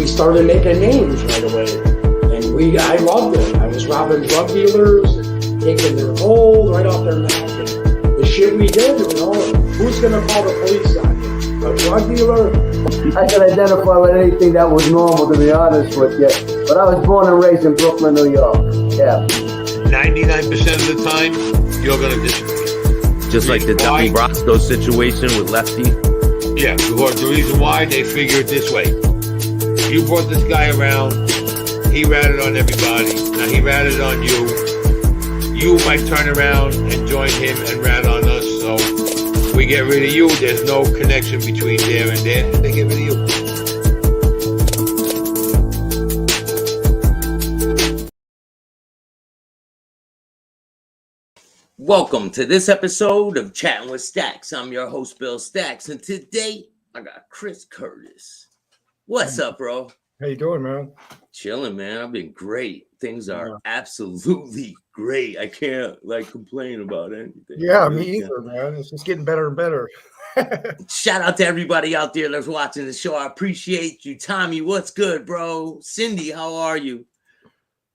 we started making names right away. And I loved it. I was robbing drug dealers, and taking their gold right off their neck. And the shit we did, who's going to call the police on you? A drug dealer? I can identify with anything that was normal, to be honest with you. But I was born and raised in Brooklyn, New York. Yeah. 99% of the time, you're going to disappear. Just like the Donnie Brasco situation with Lefty? Yeah, because the reason why, they figure it this way. You brought this guy around, he ratted on everybody, now he ratted on you. You might turn around and join him and rat on us, so we get rid of you. There's no connection between there and there, and they get rid of you. Welcome to this episode of Chatting with Staxx. I'm your host, Bill Staxx, and today I got Chris Curtis. What's up, bro? How you doing, man? Chilling, man. I've been great. Things are absolutely great. I can't complain about anything. Yeah, me either, man. It's just getting better and better. Shout out to everybody out there that's watching the show. I appreciate you. Tommy, what's good, bro? Cindy, how are you?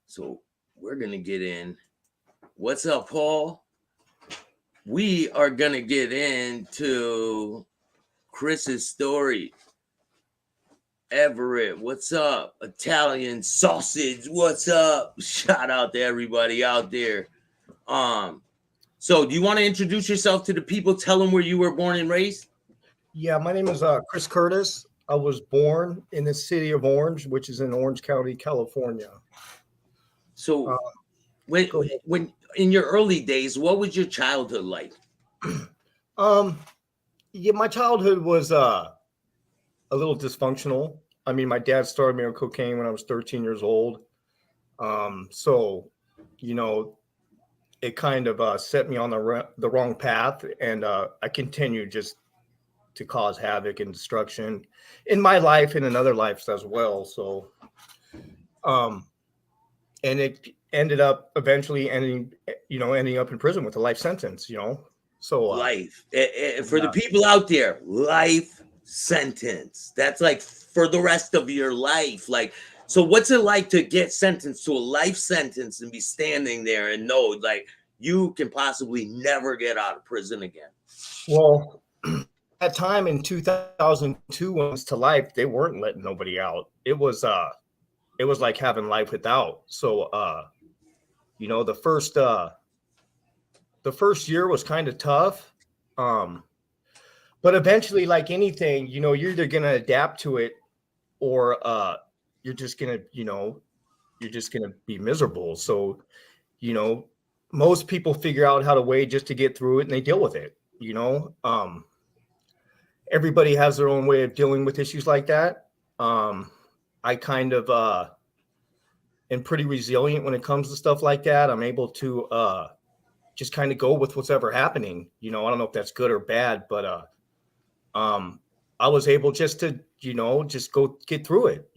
So we're gonna get in. What's up, Paul? We are going to get into Chris's story. Everett, what's up? Italian sausage, what's up? Shout out to everybody out there. So do you want to introduce yourself to the people? Tell them where you were born and raised? Yeah, my name is Chris Curtis. I was born in the city of Orange, which is in Orange County, California. So when in your early days, what was your childhood like? Yeah, my childhood was a little dysfunctional. I mean, my dad started me on cocaine when I was 13 years old. So, it kind of set me on the wrong path, and I continued just to cause havoc and destruction in my life and in other lives as well. So, and it ended up eventually ending up in prison with a life sentence, So life. For the people out there, life sentence. That's like for the rest of your life. So what's it like to get sentenced to a life sentence and be standing there and know you can possibly never get out of prison again? Well, at time in 2002 when it was to life, they weren't letting nobody out. It was like having life without. So the first year was kind of tough. But eventually, like anything, you're either going to adapt to it or you're just going to be miserable. So, most people figure out how to wait just to get through it, and they deal with it. Everybody has their own way of dealing with issues like that. I kind of am pretty resilient when it comes to stuff like that. I'm able to just kind of go with what's ever happening. I don't know if that's good or bad, but I was able just to, just go get through it,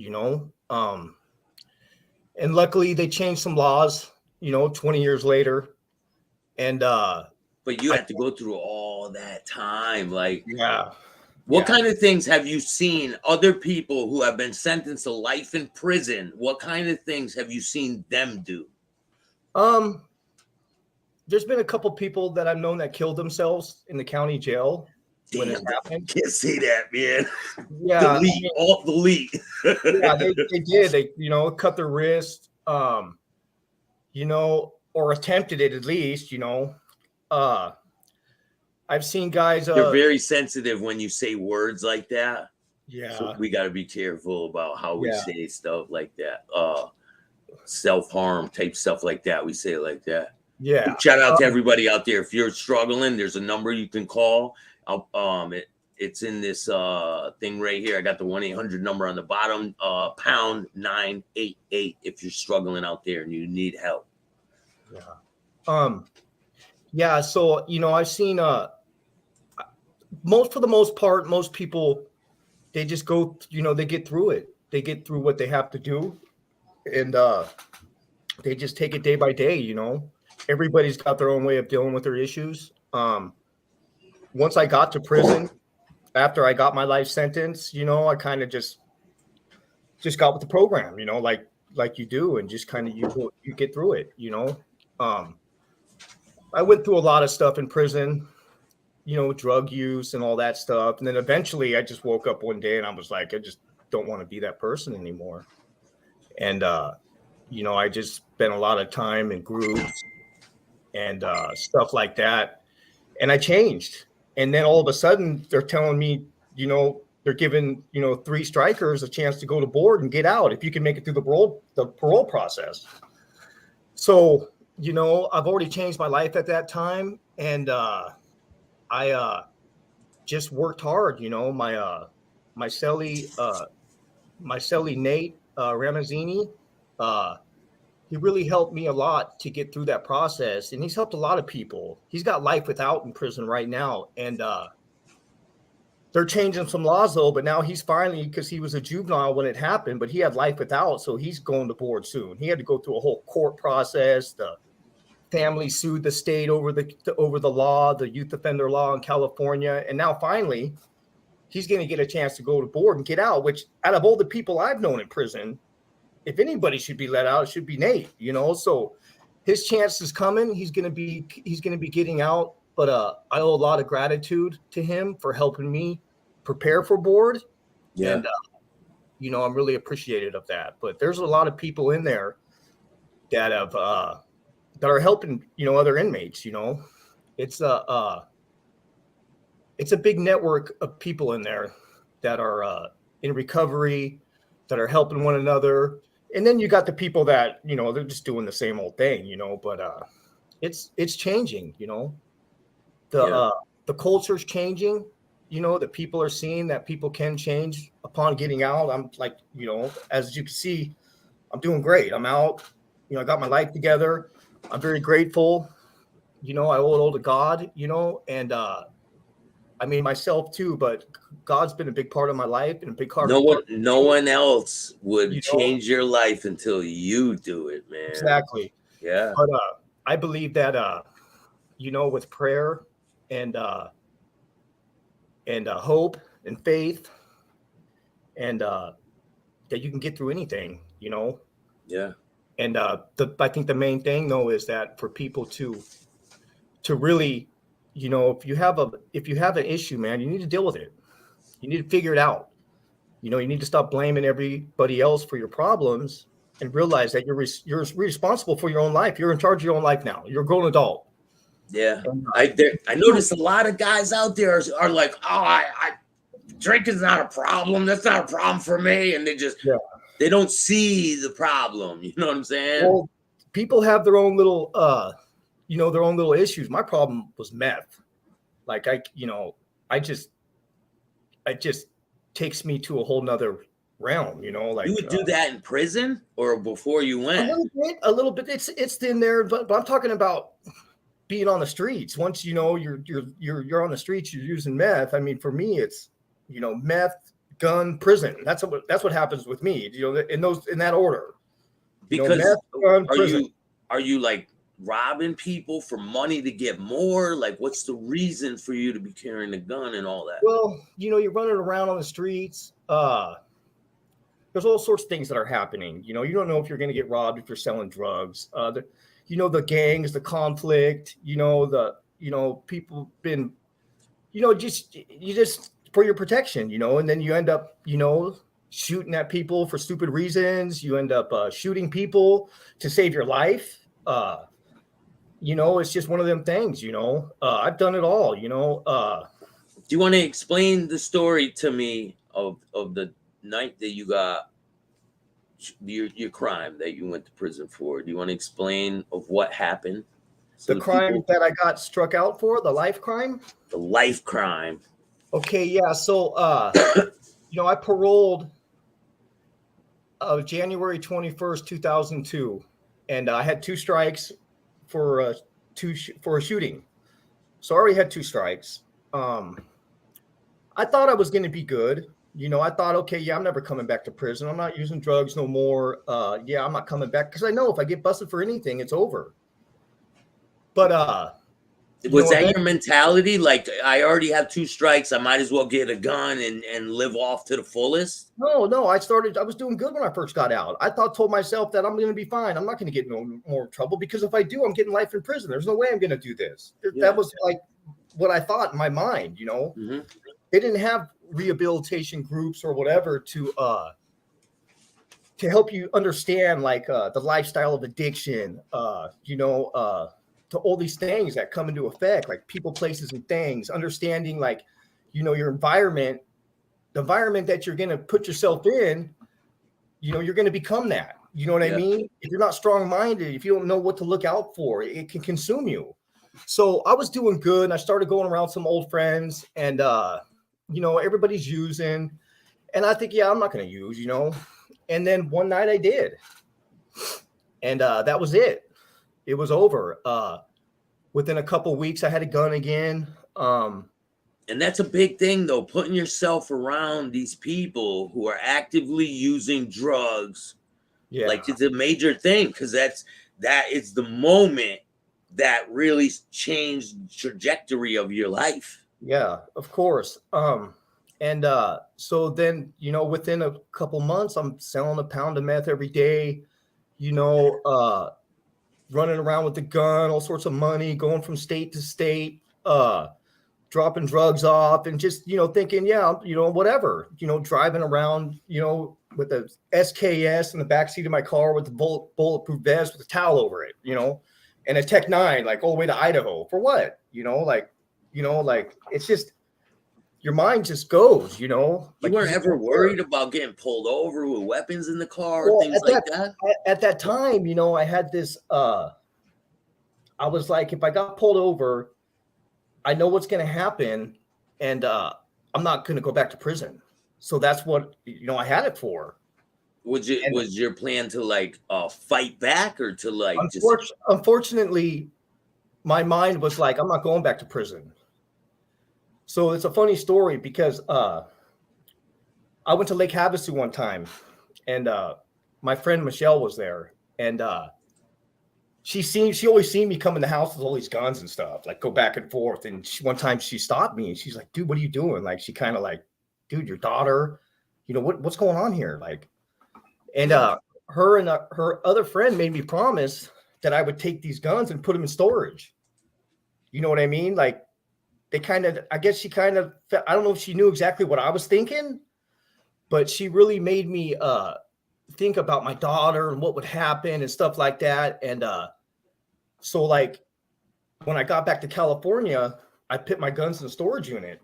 and luckily they changed some laws, 20 years later. And but you had to go through all that time. Yeah. What kind of things have you seen other people who have been sentenced to life in prison? What kind of things have you seen them do? There's been a couple people that I've known that killed themselves in the county jail. Damn, when it happened. Can't say that, man. Yeah, delete. Yeah, they did. They cut their wrist. Or attempted it at least. I've seen guys. They're very sensitive when you say words like that. Yeah, so we got to be careful about how we say stuff like that. Self-harm type stuff like that. We say it like that. Yeah. Shout out to everybody out there. If you're struggling, there's a number you can call. It's in this thing right here. I got the 1-800 number on the bottom. Pound 988 if you're struggling out there and you need help. Yeah. Yeah. So I've seen for the most part, most people, they just go. They get through it. They get through what they have to do, and they just take it day by day. Everybody's got their own way of dealing with their issues. Once I got to prison, after I got my life sentence, I kind of just just got with the program, you know, like you do, and just kind of you get through it, you know. I went through a lot of stuff in prison, you know, drug use and all that stuff. And then eventually I just woke up one day and I was like, I just don't want to be that person anymore. And, you know, I just spent a lot of time in groups and stuff like that. And I changed. And then all of a sudden they're telling me, you know, they're giving, you know, 3 strikers a chance to go to board and get out if you can make it through the parole process. So, you know, I've already changed my life at that time. And I just worked hard, you know. My cellie Nate Ramazzini, he really helped me a lot to get through that process, and he's helped a lot of people. He's got life without in prison right now, and they're changing some laws though. But now he's finally, because he was a juvenile when it happened, but he had life without, so he's going to board soon. He had to go through a whole court process. The family sued the state over the law, the youth offender law in California, and now finally he's going to get a chance to go to board and get out. Which, out of all the people I've known in prison, if anybody should be let out, it should be Nate. You know, so his chance is coming. He's going to be getting out. But I owe a lot of gratitude to him for helping me prepare for board. Yeah. And you know, I'm really appreciative of that. But there's a lot of people in there that have that are helping, you know, other inmates. You know, it's a big network of people in there that are in recovery, that are helping one another. And then you got the people that, you know, they're just doing the same old thing, you know. But it's changing, you know. The culture's changing, you know. That people are seeing that people can change upon getting out. I'm like, you know, as you can see, I'm doing great. I'm out, you know. I got my life together. I'm very grateful, you know. I owe it all to God, you know, and I mean myself too, but God's been a big part of my life and a big part. No one else would change your life until you do it, man. Exactly. Yeah. But I believe that you know, with prayer and hope and faith, and that you can get through anything, you know. Yeah. And I think the main thing though is that for people to really, you know, if you have an issue, man, you need to deal with it. You need to figure it out. You know, you need to stop blaming everybody else for your problems and realize that you're responsible for your own life. You're in charge of your own life now. You're a grown adult. Yeah. I noticed a lot of guys out there are like, oh, drinking's not a problem. That's not a problem for me. And they don't see the problem. You know what I'm saying? Well, people have their own little, you know, their own little issues. My problem was meth. Like it just takes me to a whole nother realm, you know. Like, you would do that in prison or before you went? A little bit. It's in there, but I'm talking about being on the streets. Once, you know, you're on the streets, you're using meth. I mean, for me, it's, you know, meth, gun, prison. That's what happens with me, you know, in that order. Because, you know, meth, gun, are you like robbing people for money to get more? Like, what's the reason for you to be carrying a gun and all that? Well, you know, you're running around on the streets. There's all sorts of things that are happening. You know, you don't know if you're going to get robbed if you're selling drugs. You know, the gangs, the conflict, you know, people been, you know, just for your protection, you know, and then you end up, you know, shooting at people for stupid reasons. You end up shooting people to save your life. You know, it's just one of them things, you know. I've done it all, you know. Do you want to explain the story to me of the night that you got your crime that you went to prison for? Do you want to explain of what happened? The crime that I got struck out for, the life crime? The life crime. Okay, yeah. So, you know, I paroled January 21st, 2002, and I had 2 strikes for a shooting. So I already had 2 strikes. I thought I was going to be good. You know, I thought, okay, yeah, I'm never coming back to prison. I'm not using drugs no more. Yeah, I'm not coming back, because I know if I get busted for anything, it's over. But Was that your mentality? Like, I already have 2 strikes. I might as well get a gun and live off to the fullest. No, I was doing good when I first got out. I told myself that I'm going to be fine. I'm not going to get no more trouble, because if I do, I'm getting life in prison. There's no way I'm going to do this. That was like what I thought in my mind, you know. Mm-hmm. They didn't have rehabilitation groups or whatever to help you understand like the lifestyle of addiction, to all these things that come into effect, like people, places, and things, understanding like, your environment, the environment that you're going to put yourself in, you're going to become that. You know what I mean? If you're not strong-minded, if you don't know what to look out for, it can consume you. So I was doing good, and I started going around some old friends, and, everybody's using, and I think, I'm not going to use, and then one night I did, and that was it. It was over. Within a couple weeks, I had a gun again. And that's a big thing, though, putting yourself around these people who are actively using drugs. Yeah, like it's a major thing, because that is the moment that really changed the trajectory of your life. Yeah, of course. And so then, within a couple months, I'm selling a pound of meth every day, running around with the gun, all sorts of money, going from state to state, dropping drugs off, and just, thinking, whatever, driving around, with the SKS in the backseat of my car with the bulletproof vest with a towel over it, and a Tech 9, like all the way to Idaho. For what? It's just, your mind just goes, You weren't ever worried about getting pulled over with weapons in the car or things like that? At that time, I had this, I was like, if I got pulled over, I know what's going to happen, and I'm not going to go back to prison. So that's what, I had it for. Was your plan to like fight back, or to like Unfortunately, my mind was like, I'm not going back to prison. So it's a funny story, because I went to Lake Havasu one time, and my friend Michelle was there, and she always seen me come in the house with all these guns and stuff, like go back and forth. And one time she stopped me, and she's like, "Dude, what are you doing?" Like, she kind of like, "Dude, your daughter, what's going on here?" Like, and her and her other friend made me promise that I would take these guns and put them in storage. You know what I mean? Like, I guess I don't know if she knew exactly what I was thinking, but she really made me think about my daughter and what would happen and stuff like that. And so like when I got back to California, I put my guns in the storage unit,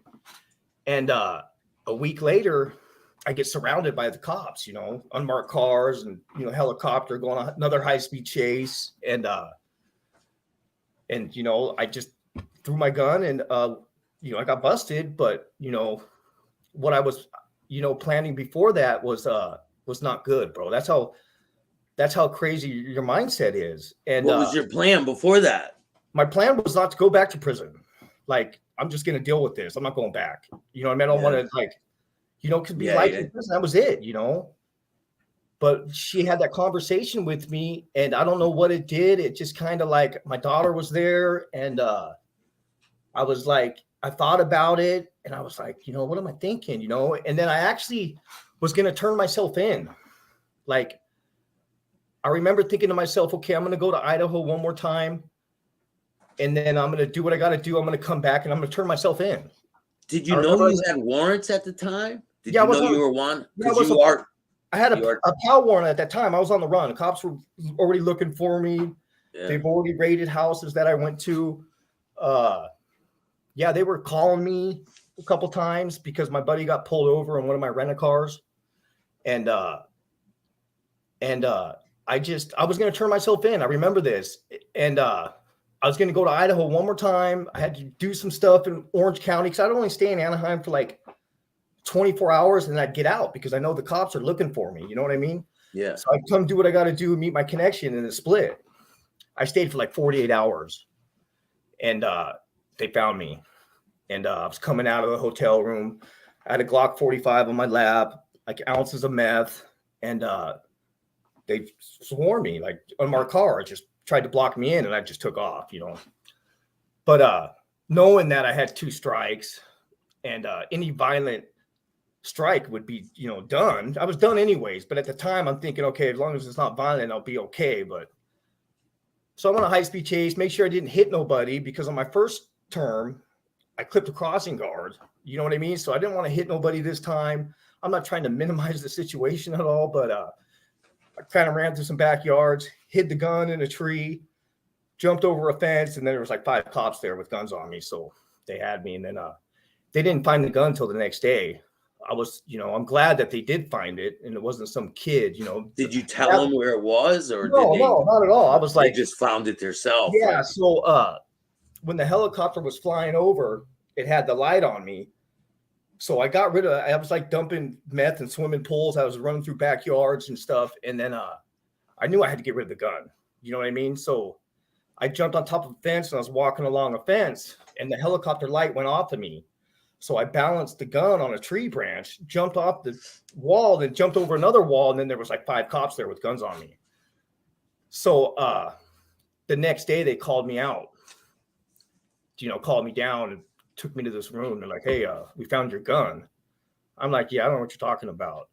and a week later I get surrounded by the cops, unmarked cars, and, helicopter going on another high-speed chase. And I just threw my gun, and, I got busted, but, what I was, planning before that was not good, bro. That's how crazy your mindset is. And what was your plan before that? My plan was not to go back to prison. Like, I'm just going to deal with this. I'm not going back. I mean, I don't want to, like, could be life in prison. That was it, But she had that conversation with me, and I don't know what it did. It just kind of like, my daughter was there, and I was like, I thought about it, and I was like, what am I thinking? And then I actually was going to turn myself in. Like, I remember thinking to myself, okay, I'm going to go to Idaho one more time, and then I'm going to do what I got to do. I'm going to come back, and I'm going to turn myself in. Did you know you had warrants at the time? Did you know you were one? I had a PAL warrant at that time. I was on the run. The cops were already looking for me. Yeah. They've already raided houses that I went to. They were calling me a couple times because my buddy got pulled over in one of my rental cars. And I was going to turn myself in. I remember this. And I was going to go to Idaho one more time. I had to do some stuff in Orange County, because I'd only stay in Anaheim for like 24 hours, and I'd get out because I know the cops are looking for me. You know what I mean? Yeah. So I'd come do what I got to do, meet my connection, and it split. I stayed for like 48 hours, and they found me. And I was coming out of the hotel room. I had a Glock 45 on my lap, like ounces of meth, and they swarmed me, like unmarked car. Just tried to block me in, and I just took off, But knowing that I had 2 strikes and any violent strike would be, done. I was done anyways. But at the time, I'm thinking, okay, as long as it's not violent, I'll be okay. But so I'm on a high-speed chase, make sure I didn't hit nobody, because on my first term, I clipped a crossing guard. You know what I mean? So I didn't want to hit nobody this time. I'm not trying to minimize the situation at all, but I kind of ran through some backyards, hid the gun in a tree, jumped over a fence, and then there was like 5 cops there with guns on me. So they had me, and then they didn't find the gun till the next day. I was, I'm glad that they did find it, and it wasn't some kid, Did you tell them where it was, or no, did they? No, not at all. I was like, they just found it themselves. Yeah. So when the helicopter was flying over, it had the light on me. So I got rid of. I was like dumping meth in swimming pools. I was running through backyards and stuff, and then I knew I had to get rid of the gun. You know what I mean? So I jumped on top of a fence, and I was walking along a fence, and the helicopter light went off of me. So I balanced the gun on a tree branch, jumped off the wall, then jumped over another wall, and then there was like 5 cops there with guns on me. So the next day they called me out, called me down and took me to this room. They're like, hey, we found your gun. I'm like, yeah, I don't know what you're talking about.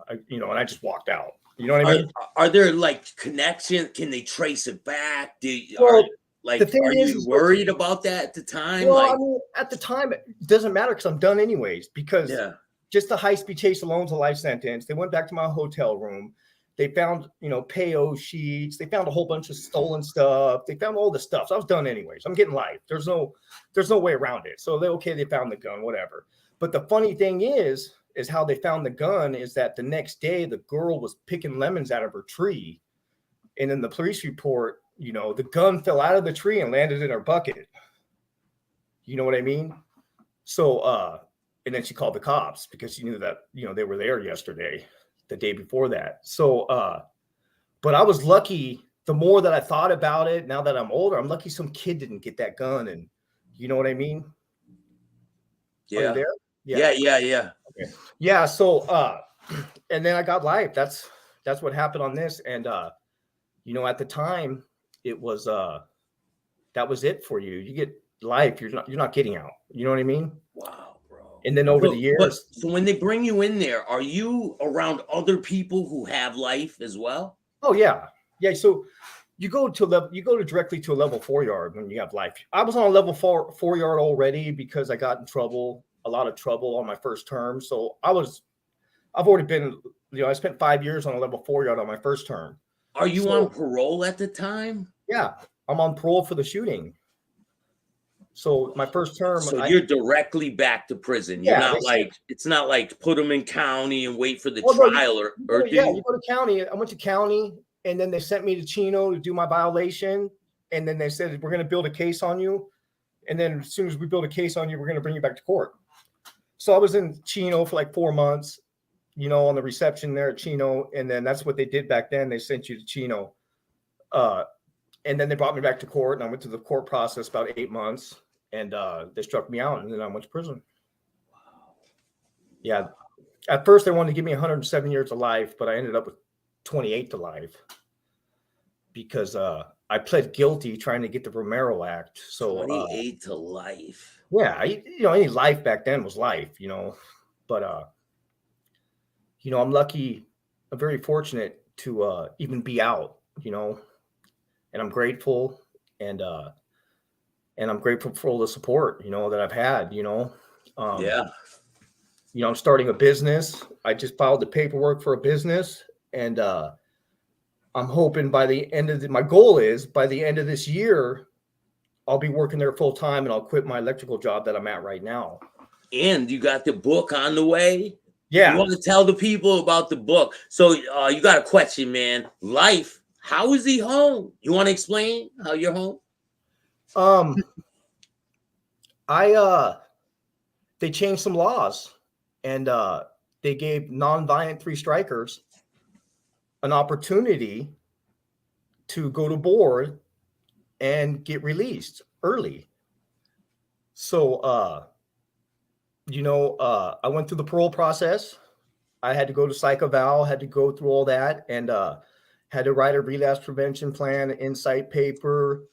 And I just walked out. You know what I mean? Are there like connections? Can they trace it back? Are you worried about that at the time? Well, I mean, at the time, it doesn't matter because I'm done anyways. Because just the high-speed chase alone is a life sentence. They went back to my hotel room. They found, payo sheets. They found a whole bunch of stolen stuff. They found all the stuff. So I was done anyways. I'm getting life. There's no way around it. So they found the gun, whatever. But the funny thing is how they found the gun is that the next day the girl was picking lemons out of her tree, and in the police report, the gun fell out of the tree and landed in her bucket. You know what I mean? So, and then she called the cops because she knew that, they were there yesterday, the day before that. So, but I was lucky. The more that I thought about it, now that I'm older, I'm lucky some kid didn't get that gun. And you know what I mean? Yeah. Are you there? Yeah. Okay. Yeah. So, and then I got life. That's what happened on this. And, at the time, it was that was it for you. You get life. You're not getting out. You know what I mean? Wow, bro. And then over the years. So when they bring you in there, are you around other people who have life as well? Oh yeah. So you go directly to a level 4 yard when you have life. I was on a level 4 yard already because I got in a lot of trouble on my first term. So I've already been, I spent 5 years on a level 4 yard on my first term. Are you on parole at the time? Yeah, I'm on parole for the shooting. So my first term. So you're directly back to prison. You're not like, it's not like put them in county and wait for the trial you go to county. I went to county, and then they sent me to Chino to do my violation. And then they said, we're going to build a case on you. And then as soon as we build a case on you, we're going to bring you back to court. So I was in Chino for like 4 months. On the reception there at Chino. And then that's what they did back then. They sent you to Chino. And then they brought me back to court, and I went through the court process about 8 months, and they struck me out, and then I went to prison. Wow. Yeah. At first they wanted to give me 107 years to life, but I ended up with 28 to life because I pled guilty trying to get the Romero Act. So 28 to life. Yeah. Any life back then was life, but I'm lucky. I'm very fortunate to even be out, and I'm grateful, and I'm grateful for all the support, that I've had, I'm starting a business. I just filed the paperwork for a business, and I'm hoping by the end of my goal is by the end of this year, I'll be working there full time, and I'll quit my electrical job that I'm at right now. And you got the book on the way. Yeah. You want to tell the people about the book. So you got a question, man. Life. How is he home? You want to explain how you're home? They changed some laws, and they gave non-violent 3 strikers an opportunity to go to board and get released early. So, I went through the parole process. I had to go to psych eval, had to go through all that, and had to write a relapse prevention plan, an insight paper,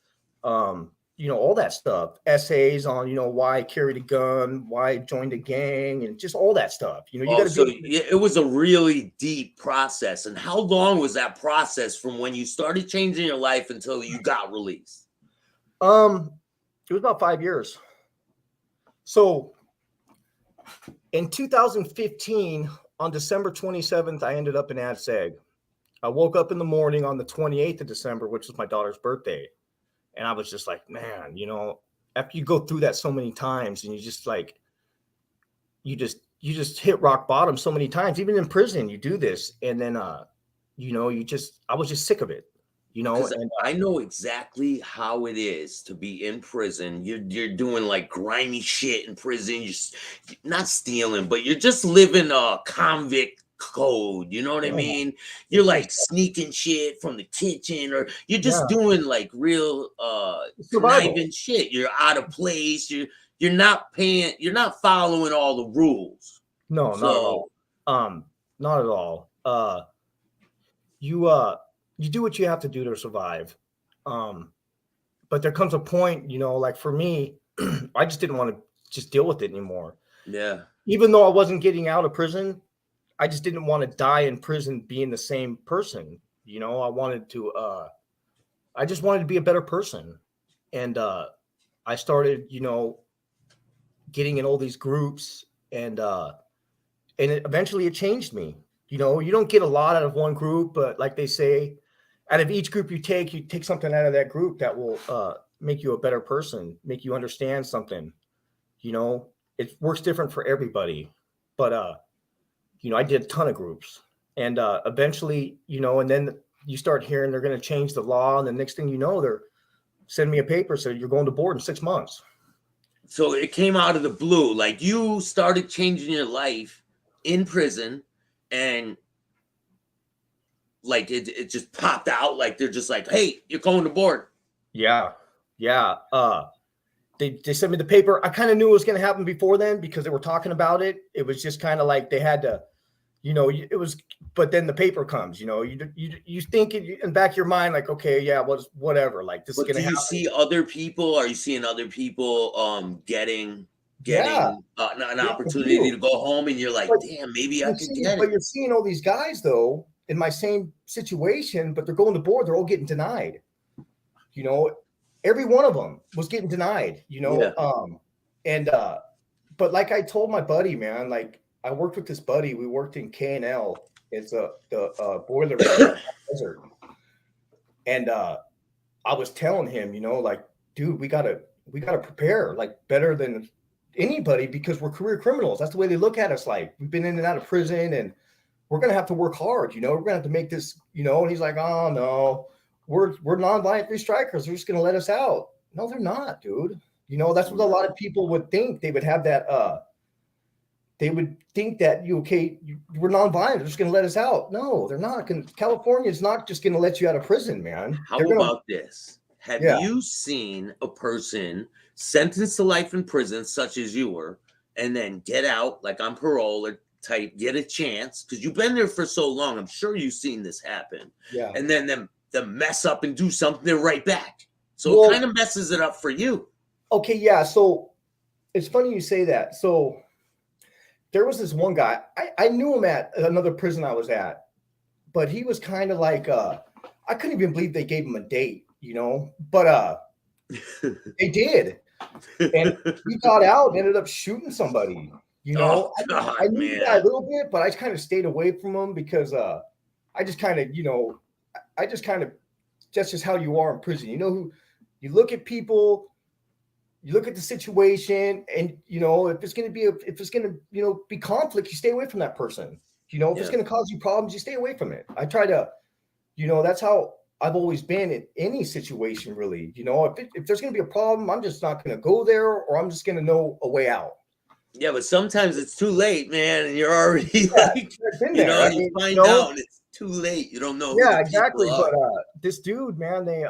all that stuff, essays on, why I carried a gun, why I joined a gang, and just all that stuff. You got to So it was a really deep process. And how long was that process from when you started changing your life until you got released? It was about 5 years. So in 2015, on December 27th, I ended up in AdSeg. I woke up in the morning on the 28th of December, which was my daughter's birthday. And I was just like, man, after you go through that so many times and you just like, you just hit rock bottom so many times, even in prison, you do this. And then, I was just sick of it, and I know exactly how it is to be in prison. You're doing like grimy shit in prison. You're not stealing, but you're just living a convict code. You know what I mean? You're like sneaking shit from the kitchen, or you're just doing like real conniving shit. You're out of place. You're not paying. You're not following all the rules. No, not at all. Not at all. You do what you have to do to survive. But there comes a point, like for me, I just didn't want to just deal with it anymore. Yeah. Even though I wasn't getting out of prison, I just didn't want to die in prison being the same person. I just wanted to be a better person. And I started, getting in all these groups, and eventually it changed me. You don't get a lot out of one group, but like they say, out of each group you take something out of that group that will make you a better person, make you understand something. It works different for everybody, but I did a ton of groups, and eventually, and then you start hearing they're going to change the law, and the next thing you know, they're sending me a paper saying you're going to board in 6 months. So it came out of the blue. Like you started changing your life in prison, and like it just popped out. Like they're just like, hey, you're going to board. Yeah. They sent me the paper. I kind of knew it was going to happen before then because they were talking about it. It was just kind of like they had to, it was, but then the paper comes, you think in the back of your mind, like, okay, yeah, whatever. Like this is going to happen. Do you see other people? Are you seeing other people getting an opportunity to go home, and you're like, damn, maybe I could get it. But you're seeing all these guys though in my same situation, but they're going to board. They're all getting denied. Every one of them was getting denied. But like I told my buddy, man, like I worked with this buddy. We worked in K&L. It's the boiler desert, and I was telling him, like, dude, we gotta prepare like better than anybody because we're career criminals. That's the way they look at us. Like we've been in and out of prison, and we're gonna have to work hard. We're gonna have to make this. And he's like, oh no, we're non-violent three strikers. They're just gonna let us out. No, they're not, dude. That's what a lot of people would think. They would have that. They would think that we're non-violent. They're just gonna let us out. No, they're not. California is not just gonna let you out of prison, man. How about this? Have you seen a person sentenced to life in prison, such as you were, and then get out, like on parole or type, get a chance? Because you've been there for so long. I'm sure you've seen this happen. Yeah. And then them mess up and do something right back. So it kind of messes it up for you. Okay, yeah. So it's funny you say that. So there was this one guy. I knew him at another prison I was at, but he was kind of like I couldn't even believe they gave him a date, but they did. And he got out and ended up shooting somebody. God, I knew that a little bit, but I just kind of stayed away from him because I just kind of, that's just how you are in prison. You look at people, you look at the situation, and if it's going to be conflict, you stay away from that person. If it's going to cause you problems, you stay away from it. I try to, that's how I've always been in any situation, really. If there's going to be a problem, I'm just not going to go there, or I'm just going to know a way out. Yeah, but sometimes it's too late, man, and you're already you find out it's too late. You don't know. Yeah, exactly. But this dude, man, they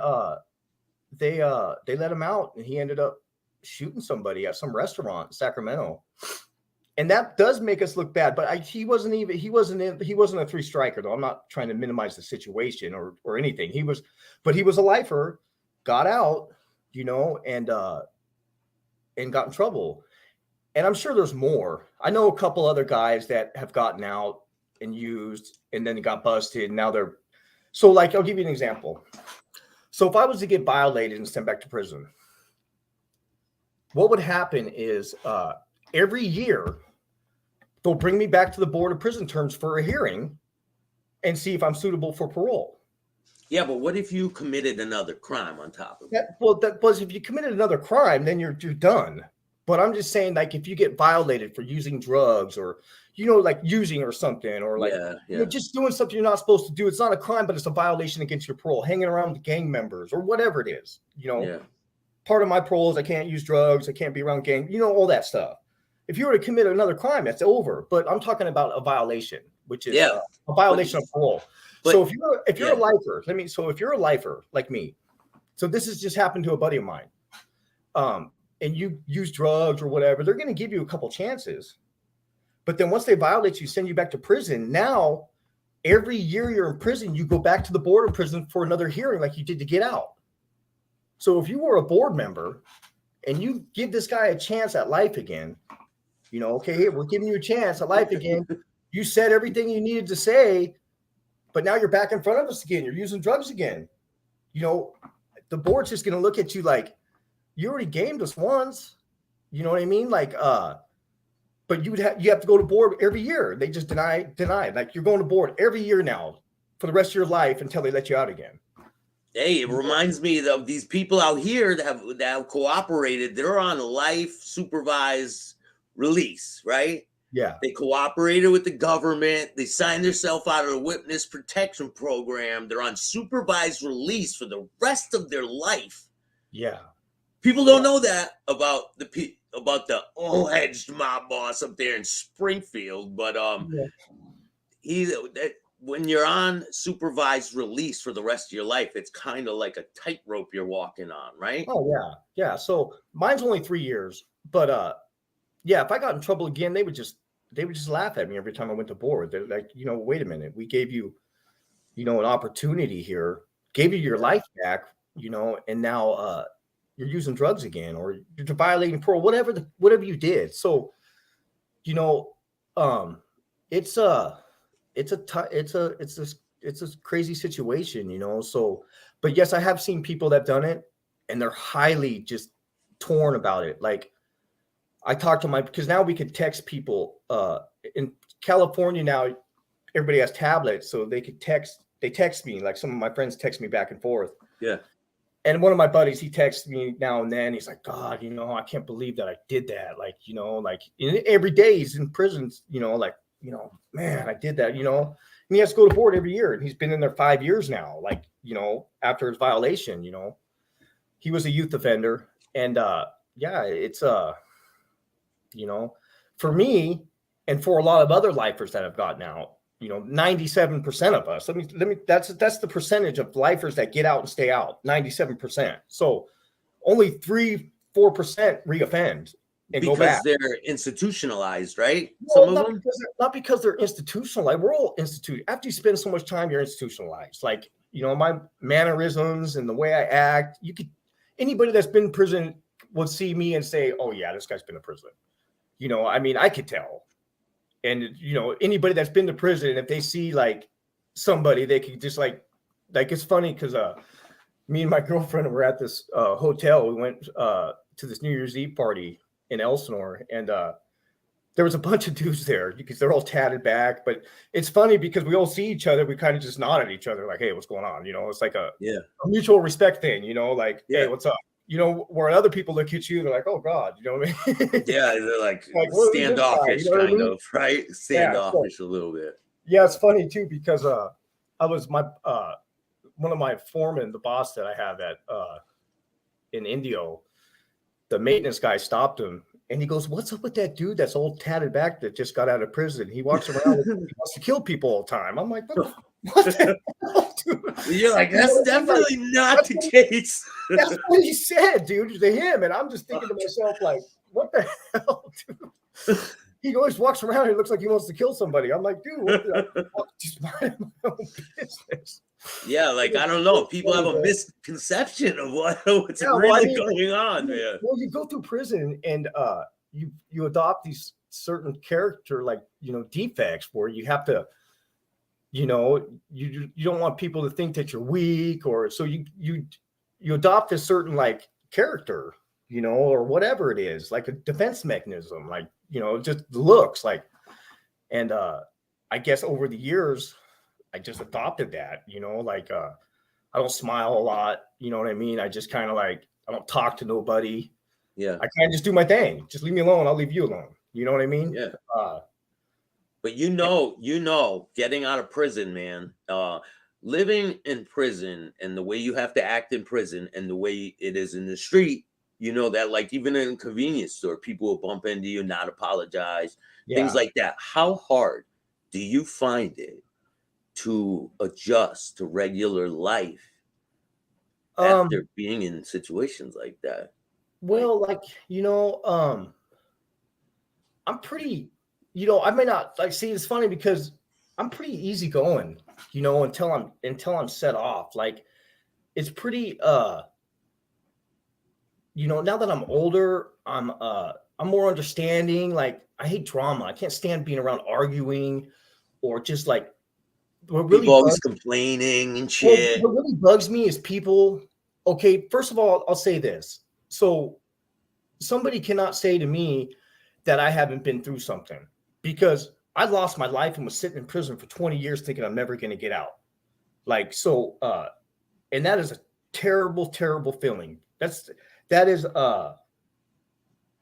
let him out, and he ended up shooting somebody at some restaurant in Sacramento, and that does make us look bad. But he wasn't a three striker, though. I'm not trying to minimize the situation or anything. He was a lifer, got out, and got in trouble. And I'm sure there's more. I know a couple other guys that have gotten out and used and then got busted. And now they're so like, I'll give you an example. So if I was to get violated and sent back to prison, what would happen is every year they'll bring me back to the Board of Prison Terms for a hearing and see if I'm suitable for parole. Yeah, but what if you committed another crime on top of it? That was if you committed another crime, then you're done. But I'm just saying, like, if you get violated for using drugs or, like using or something, or like just doing something you're not supposed to do, it's not a crime, but it's a violation against your parole, hanging around with gang members or whatever it is. Part of my parole is I can't use drugs, I can't be around gang, all that stuff. If you were to commit another crime, that's over. But I'm talking about a violation, which is a violation of parole. So if you're a lifer, if you're a lifer like me, so this has just happened to a buddy of mine, and you use drugs or whatever, they're going to give you a couple chances. But then once they violate you, send you back to prison. Now, every year you're in prison, you go back to the Board of Prison for another hearing like you did to get out. So if you were a board member and you give this guy a chance at life again, okay, here, we're giving you a chance at life again. You said everything you needed to say, but now you're back in front of us again. You're using drugs again. The board's just going to look at you like, you already gamed us once. You know what I mean? Like, but you have to go to board every year. They just deny. Like, you're going to board every year now for the rest of your life until they let you out again. Hey, it reminds me of these people out here that have cooperated. They're on life supervised release, right? Yeah. They cooperated with the government. They signed themselves out of the witness protection program. They're on supervised release for the rest of their life. Yeah. People don't know that about the all-hedged mob boss up there in Springfield, but when you're on supervised release for the rest of your life, it's kind of like a tightrope you're walking on, right? Oh yeah. So mine's only 3 years, but if I got in trouble again, they would just laugh at me every time I went to board. They're like, wait a minute, we gave you, an opportunity here, gave you your life back, and now you're using drugs again, or you're violating parole, whatever you did. So, it's a crazy situation, So, but yes, I have seen people that have done it, and they're highly just torn about it. Like, I talked to because now we could text people in California. Now everybody has tablets, so they text me. Like, some of my friends text me back and forth. Yeah. And one of my buddies, he texts me now and then. He's like, God, I can't believe that I did that. Like, every day he's in prison, man, I did that, and he has to go to board every year. And he's been in there 5 years now, like, after his violation, he was a youth offender. And it's, for me and for a lot of other lifers that have gotten out, 97% of us, that's the percentage of lifers that get out and stay out, 97%. So only 3-4% reoffend and go back. Because they're institutionalized, right? Well, Some of them? Not because they're institutionalized. We're all instituted. After you spend so much time, you're institutionalized. Like, my mannerisms and the way I act, anybody that's been in prison would see me and say, oh yeah, this guy's been in prison. I could tell. And, anybody that's been to prison, if they see like somebody, they could just like it's funny because me and my girlfriend were at this hotel. We went to this New Year's Eve party in Elsinore, and there was a bunch of dudes there because they're all tatted back. But it's funny because we all see each other. We kind of just nod at each other like, hey, what's going on? It's like a mutual respect thing, hey, what's up? Where other people look at you, they're like, oh God, you know what I mean? Yeah, they're like standoffish, kind of, right? Standoffish a little bit. Yeah, it's funny too, because I was one of my foremen, the boss that I have at in Indio, the maintenance guy stopped him and he goes, what's up with that dude that's all tatted back that just got out of prison? He walks around and he wants to kill people all the time. I'm like, what the hell, dude? You're like, that's definitely not the case. That's what he said, dude, to him. And I'm just thinking to myself, like, what the hell, dude? he always walks around. He looks like he wants to kill somebody. I'm like, dude, what the just mind my own business. Yeah, like I don't know. People have a misconception of what's really going on, man. Well, you go through prison and you adopt these certain character defects where you have to, you don't want people to think that you're weak, or so you adopt a certain like character, or whatever it is, like a defense mechanism, like just looks like. And I guess over the years I just adopted that, I don't smile a lot, you know what I mean? I just kind of like, I don't talk to nobody. Yeah. I kind of just do my thing. Just leave me alone. I'll leave you alone. You know what I mean? Yeah. But getting out of prison, man, living in prison and the way you have to act in prison and the way it is in the street, that like even in a convenience store, people will bump into you, not apologize, things like that. How hard do you find it to adjust to regular life after being in situations like that? Well, I'm pretty, I may not see, it's funny because I'm pretty easygoing, until I'm set off. Like it's pretty, now that I'm older, I'm more understanding. Like I hate drama. I can't stand being around arguing or just like, what really people always complaining and shit. What really bugs me is people. Okay, first of all, I'll say this. So somebody cannot say to me that I haven't been through something, because I lost my life and was sitting in prison for 20 years thinking I'm never going to get out. And that is a terrible, terrible feeling. That is,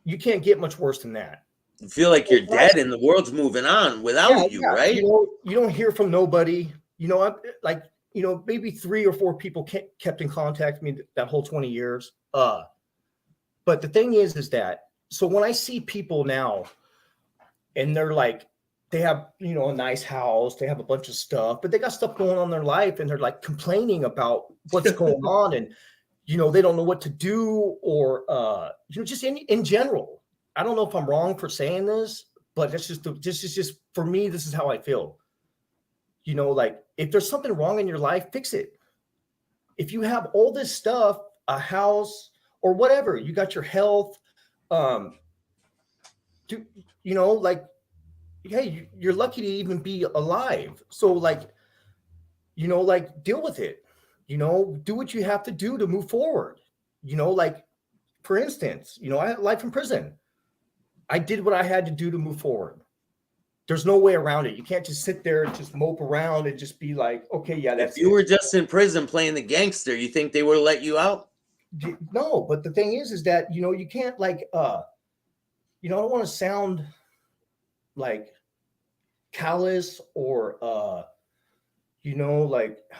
you can't get much worse than that. You feel like you're dead and the world's moving on without you, right? You don't hear from nobody. Maybe 3 or 4 people kept in contact with me that whole 20 years. But the thing is that, so when I see people now and they're like, they have, a nice house, they have a bunch of stuff, but they got stuff going on in their life and they're like complaining about what's going on, and, they don't know what to do, or, just in general. I don't know if I'm wrong for saying this, but this is just for me, this is how I feel. If there's something wrong in your life, fix it. If you have all this stuff, a house or whatever, you got your health, hey, you're lucky to even be alive. So deal with it, do what you have to do to move forward. For instance, I had life in prison. I did what I had to do to move forward. There's no way around it. You can't just sit there and just mope around and just be like, okay, yeah, that's it. If you were just in prison playing the gangster, you think they would have let you out? No, but the thing is that, you can't I don't want to sound like callous or, how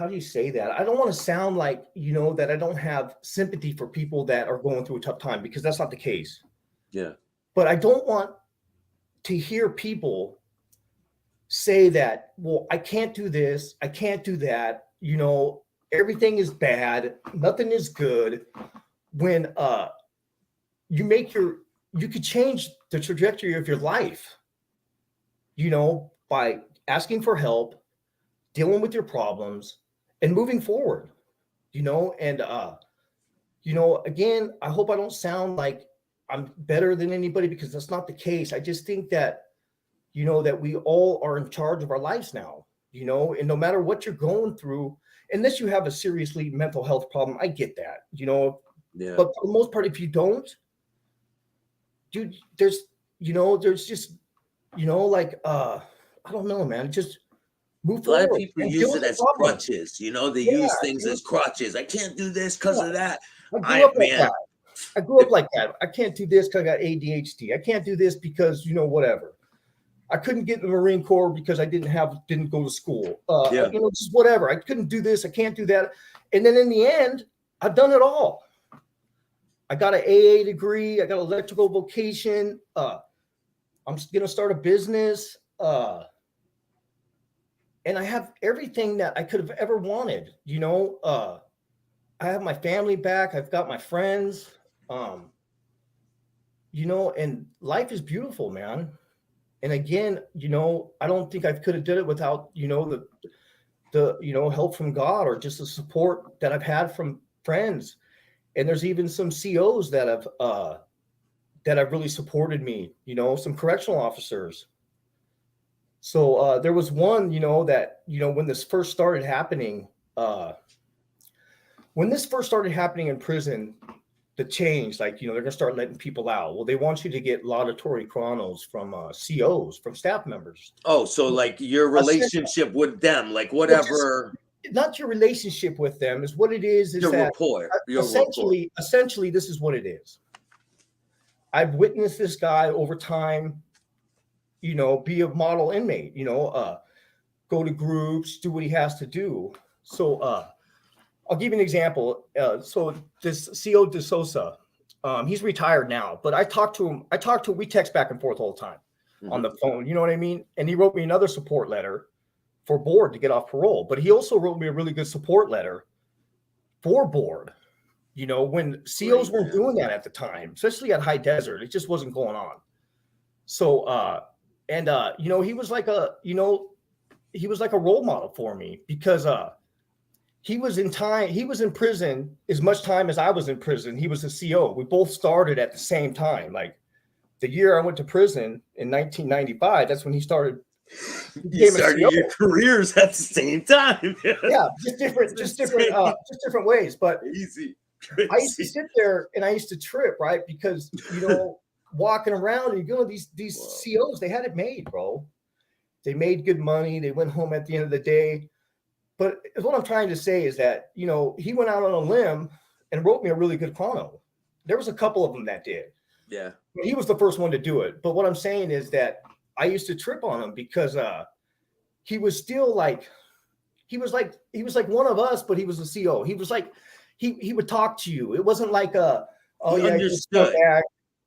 do you say that? I don't want to sound like, that I don't have sympathy for people that are going through a tough time, because that's not the case. Yeah. But I don't want to hear people say that, well, I can't do this, I can't do that, everything is bad, nothing is good. When you could change the trajectory of your life, by asking for help, dealing with your problems, and moving forward, and again, I hope I don't sound like I'm better than anybody, because that's not the case. I just think that, that we all are in charge of our lives now, and no matter what you're going through, unless you have a seriously mental health problem, I get that, Yeah. But for the most part, if you don't, dude, there's just, I don't know, man, just move forward. A lot of people use it as crutches, they use things as crutches. I can't do this because of that. I grew up like that. I can't do this because I got ADHD. I can't do this because, whatever. I couldn't get in the Marine Corps because I didn't go to school. Just whatever. I couldn't do this. I can't do that. And then in the end, I've done it all. I got an AA degree. I got an electrical vocation. I'm going to start a business. And I have everything that I could have ever wanted. I have my family back. I've got my friends. And life is beautiful, man. And again, you know, I don't think I could have did it without, you know, the you know, help from God or just the support that I've had from friends. And there's even some COs that have really supported me, you know, some correctional officers. So there was one, you know, that, you know, when this first started happening, in prison, the change, like, you know, they're gonna start letting people out. Well, they want you to get laudatory chronos from COs, from staff members. Oh, so like your relationship with them, like Well, just whatever not your relationship with them is what it is your that rapport, your rapport. essentially this is what it is. I've witnessed this guy over time, you know, be a model inmate, you know, go to groups, do what he has to do. So I'll give you an example. So this CO De Sosa, he's retired now, but I talked to him. We text back and forth all the time on the phone. You know what I mean? And he wrote me another support letter for board to get off parole. But he also wrote me a really good support letter for board. You know, when COs weren't doing that at the time, especially at High Desert, it just wasn't going on. So, you know, he was like a role model for me because he was in prison as much time as I was in prison. He was a CO. We both started at the same time. Like the year I went to prison in 1995, that's when he started. You started your careers at the same time. Yeah, just different ways. But Easy. I used to sit there and I used to trip, right? Because, you know, walking around and, you know, these COs, they had it made, bro. They made good money. They went home at the end of the day. But what I'm trying to say is that, you know, he went out on a limb and wrote me a really good chrono. There was a couple of them that did. Yeah. He was the first one to do it. But what I'm saying is that I used to trip on him because he was still like, he was like one of us, but he was a CO. He was like, he would talk to you. It wasn't like he understood.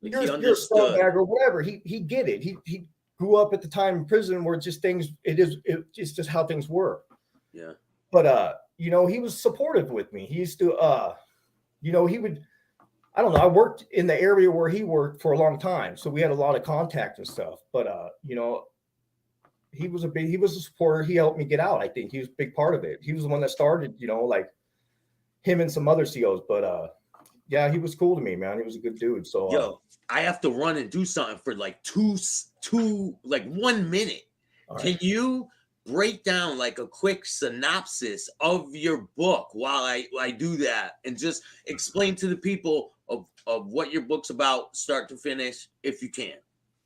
You're a scumbag or whatever. He get it. He grew up at the time in prison where it's just how things were. Yeah. But you know, he was supportive with me. He used to you know, he would, I don't know, I worked in the area where he worked for a long time, so we had a lot of contact and stuff. But you know, he was a supporter. He helped me get out. I think he was a big part of it. He was the one that started, you know, like him and some other COs. But yeah, he was cool to me, man. He was a good dude. So yo, I have to run and do something for like two 1 minute. Right. Can you break down like a quick synopsis of your book while I do that, and just explain to the people of what your book's about, start to finish, if you can?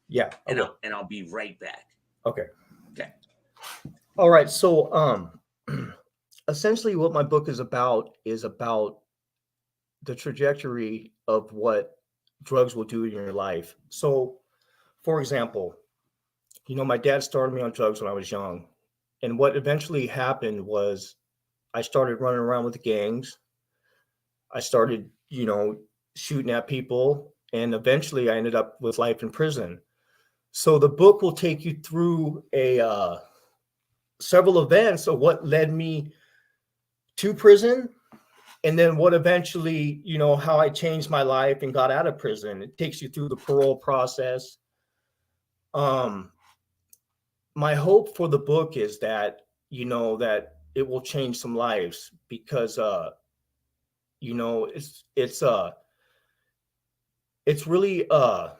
Yeah. And I'll be right back. Okay. Okay. All right. So essentially what my book is about the trajectory of what drugs will do in your life. So, for example, you know, my dad started me on drugs when I was young. And what eventually happened was I started running around with the gangs. I started, you know, shooting at people. And eventually I ended up with life in prison. So the book will take you through several events of what led me to prison. And then what eventually, you know, how I changed my life and got out of prison. It takes you through the parole process. My hope for the book is that, you know, that it will change some lives because, you know, it's really, I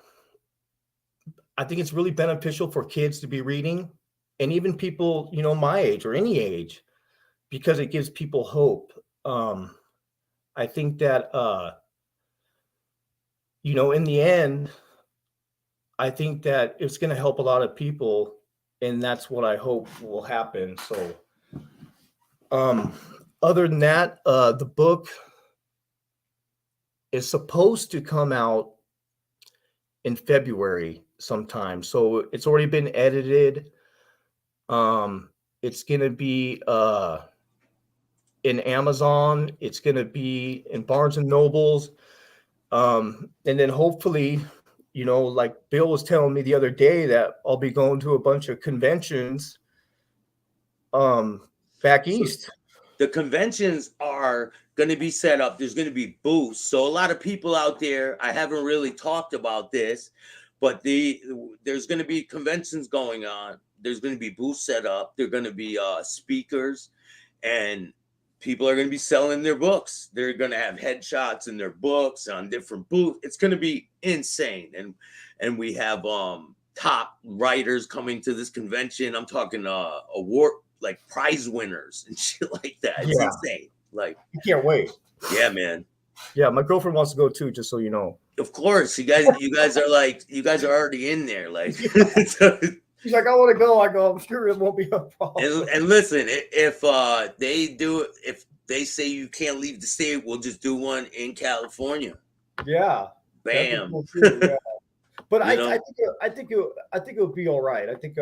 think it's really beneficial for kids to be reading, and even people, you know, my age or any age, because it gives people hope. I think that, you know, in the end, I think that it's going to help a lot of people, and that's what I hope will happen. So, other than that, the book is supposed to come out in February sometime. So it's already been edited. It's going to be in Amazon. It's going to be in Barnes and Nobles. And then hopefully, you know, like Bill was telling me the other day that I'll be going to a bunch of conventions back east. The conventions are going to be set up. There's going to be booths. So a lot of people out there, I haven't really talked about this, But there's going to be conventions going on. There's going to be booths set up. There're going to be speakers, and people are going to be selling their books. They're going to have headshots in their books on different booths. It's going to be insane. And we have top writers coming to this convention. I'm talking award, like prize winners and shit like that. It's insane. Like, I can't wait. Yeah, man. Yeah, my girlfriend wants to go too, just so you know. Of course, you guys are already in there. Like, she's like, I want to go. I go, I'm sure it won't be a problem. And listen, if they say you can't leave the state, we'll just do one in California. Yeah. Bam. Cool too, yeah. But I think it'll be all right. I think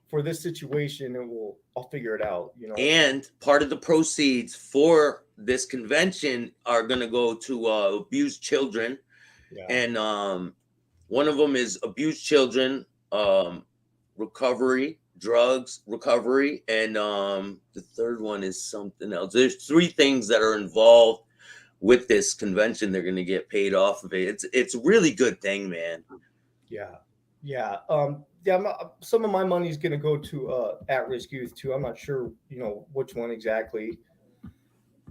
for this situation, I'll figure it out. You know. And part of the proceeds for this convention are going to go to abused children, and one of them is abused children recovery, drugs recovery, and the third one is something else. There's 3 things that are involved with this convention. They're going to get paid off of it. It's a really good thing, man. Yeah. Some of my money is going to go to at-risk youth too. I'm not sure, which one exactly,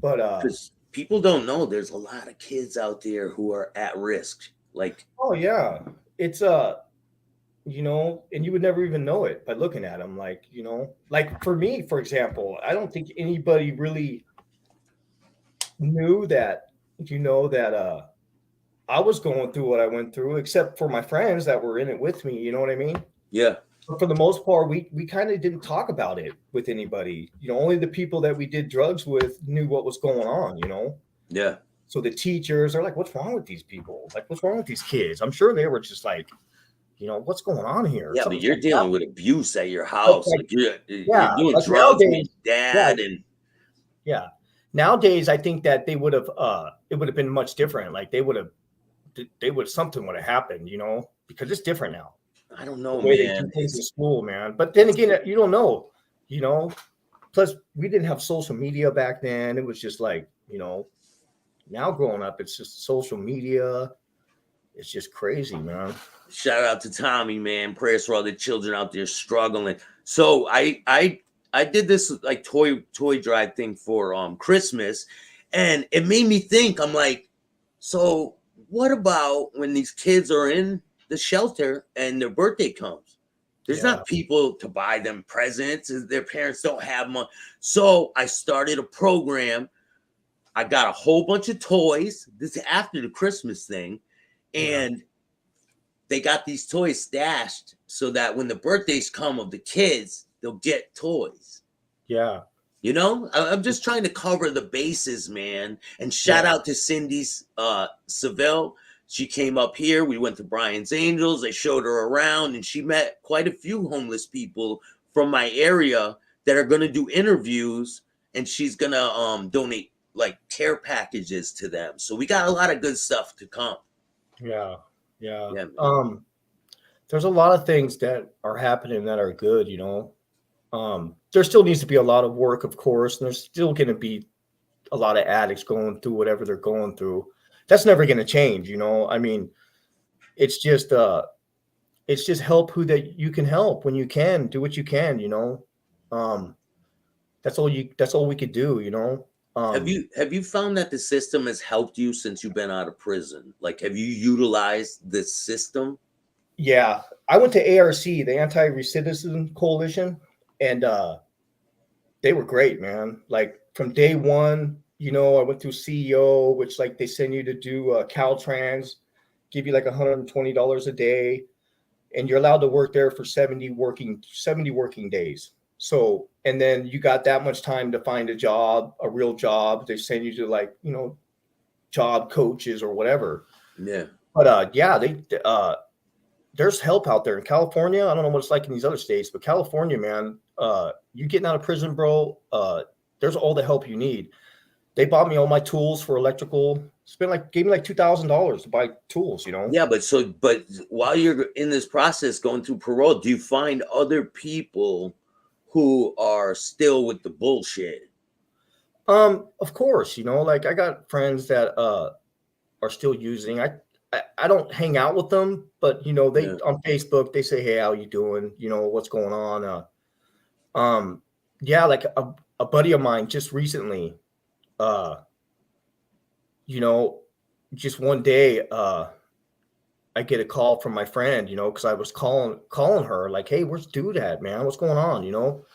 but because people don't know there's a lot of kids out there who are at risk. Like, oh yeah, it's and you would never even know it by looking at them. Like, like for me, for example, I don't think anybody really knew that, I was going through what I went through, except for my friends that were in it with me. You know what I mean? Yeah. But for the most part, we kind of didn't talk about it with anybody. Only the people that we did drugs with knew what was going on, Yeah. So the teachers are like, what's wrong with these people? Like, what's wrong with these kids? I'm sure they were just like, what's going on here? Yeah, Something but you're like dealing with abuse at your house. Like you're doing like drugs nowadays, with dad and nowadays I think that they would have it would have been much different. Like something would have happened, because it's different now. I don't know, the way man. They do things in school, man. But then again, you don't know, Plus, we didn't have social media back then. It was just like, now growing up, it's just social media. It's just crazy, man. Shout out to Tommy, man. Prayers for all the children out there struggling. So I did this like toy drive thing for Christmas, and it made me think. I'm like, so what about when these kids are in the shelter and their birthday comes? There's not people to buy them presents, and their parents don't have money. So I started a program. I got a whole bunch of toys. This is after the Christmas thing, and they got these toys stashed so that when the birthdays come of the kids, they'll get toys. Yeah. I'm just trying to cover the bases, man. And shout out to Cindy Seville. She came up here. We went to Brian's Angels. I showed her around, and she met quite a few homeless people from my area that are going to do interviews, and she's going to donate like care packages to them. So we got a lot of good stuff to come. Yeah. There's a lot of things that are happening that are good, there still needs to be a lot of work, of course, and there's still going to be a lot of addicts going through whatever they're going through. That's never going to change, I mean, it's just help who that you can help when you can. Do what you can, that's all we could do, Have you found that the system has helped you since you've been out of prison? Like, have you utilized the system? Yeah, I went to ARC, the Anti-Recidivism Coalition, and they were great, man. Like from day one, I went through CEO, which like they send you to do Caltrans, give you like $120 a day, and you're allowed to work there for 70 working days. So, and then you got that much time to find a job, a real job. They send you to like, job coaches or whatever. Yeah. But there's help out there in California. I don't know what it's like in these other states, but California, man, you getting out of prison, bro, there's all the help you need. They bought me all my tools for electrical. Gave me like $2,000 to buy tools, Yeah, but while you're in this process going through parole, do you find other people who are still with the bullshit? Of course, like I got friends that are still using. I I don't hang out with them, but you know, they Yeah. on Facebook they say, "Hey, how you doing? You know, what's going on?" Yeah, like a buddy of mine just recently, you know, just one day, I get a call from my friend, you know, because I was calling her like, "Hey, where's dude at, man? What's going on?" You know,